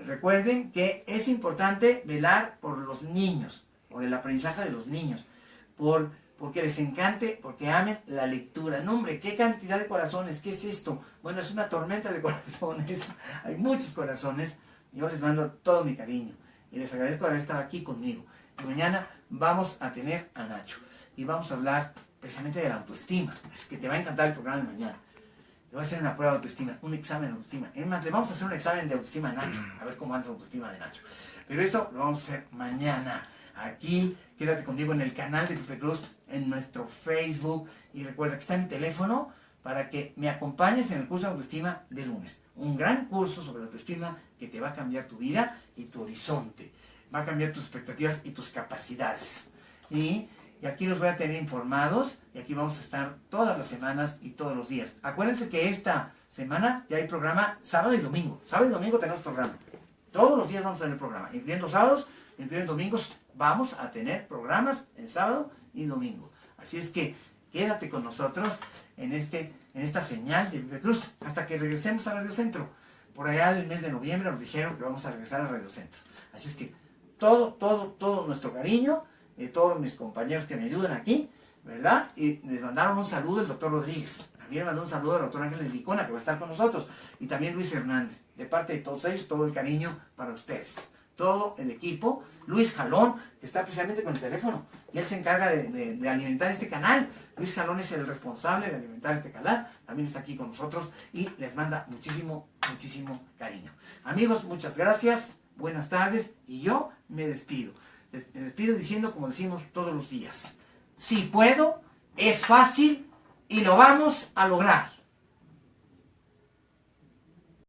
recuerden que es importante velar por los niños, por el aprendizaje de los niños, porque les encante, porque amen la lectura. No, hombre, qué cantidad de corazones, ¿qué es esto? Bueno, es una tormenta de corazones, hay muchos corazones. Yo les mando todo mi cariño y les agradezco haber estado aquí conmigo. Y mañana vamos a tener a Nacho y vamos a hablar precisamente de la autoestima. Es que te va a encantar el programa de mañana. Le voy a hacer una prueba de autoestima, un examen de autoestima. Es más, le vamos a hacer un examen de autoestima a Nacho, a ver cómo anda la autoestima de Nacho. Pero esto lo vamos a hacer mañana. Aquí, quédate conmigo en el canal de Pepe Cruz, en nuestro Facebook. Y recuerda que está mi teléfono para que me acompañes en el curso de autoestima de lunes. Un gran curso sobre autoestima que te va a cambiar tu vida y tu horizonte. Va a cambiar tus expectativas y tus capacidades. Y aquí los voy a tener informados y aquí vamos a estar todas las semanas y todos los días. Acuérdense que esta semana ya hay programa sábado y domingo. Sábado y domingo tenemos programa. Todos los días vamos a tener programa. Incluyendo sábados, incluyendo domingos, vamos a tener programas en sábado y domingo. Así es que quédate con nosotros en esta señal de Pepe Cruz hasta que regresemos a Radio Centro. Por allá del mes de noviembre nos dijeron que vamos a regresar a Radio Centro. Así es que todo nuestro cariño, todos mis compañeros que me ayudan aquí, ¿verdad? Y les mandaron un saludo el doctor Rodríguez. También mandó un saludo al doctor Ángeles Licona, que va a estar con nosotros. Y también Luis Hernández. De parte de todos ellos, todo el cariño para ustedes. Todo el equipo. Luis Jalón, que está precisamente con el teléfono. Y él se encarga de alimentar este canal. Luis Jalón es el responsable de alimentar este canal. También está aquí con nosotros y les manda muchísimo cariño. Amigos, muchas gracias. Buenas tardes. Y yo me despido. Me despido diciendo, como decimos todos los días, si puedo, es fácil y lo vamos a lograr.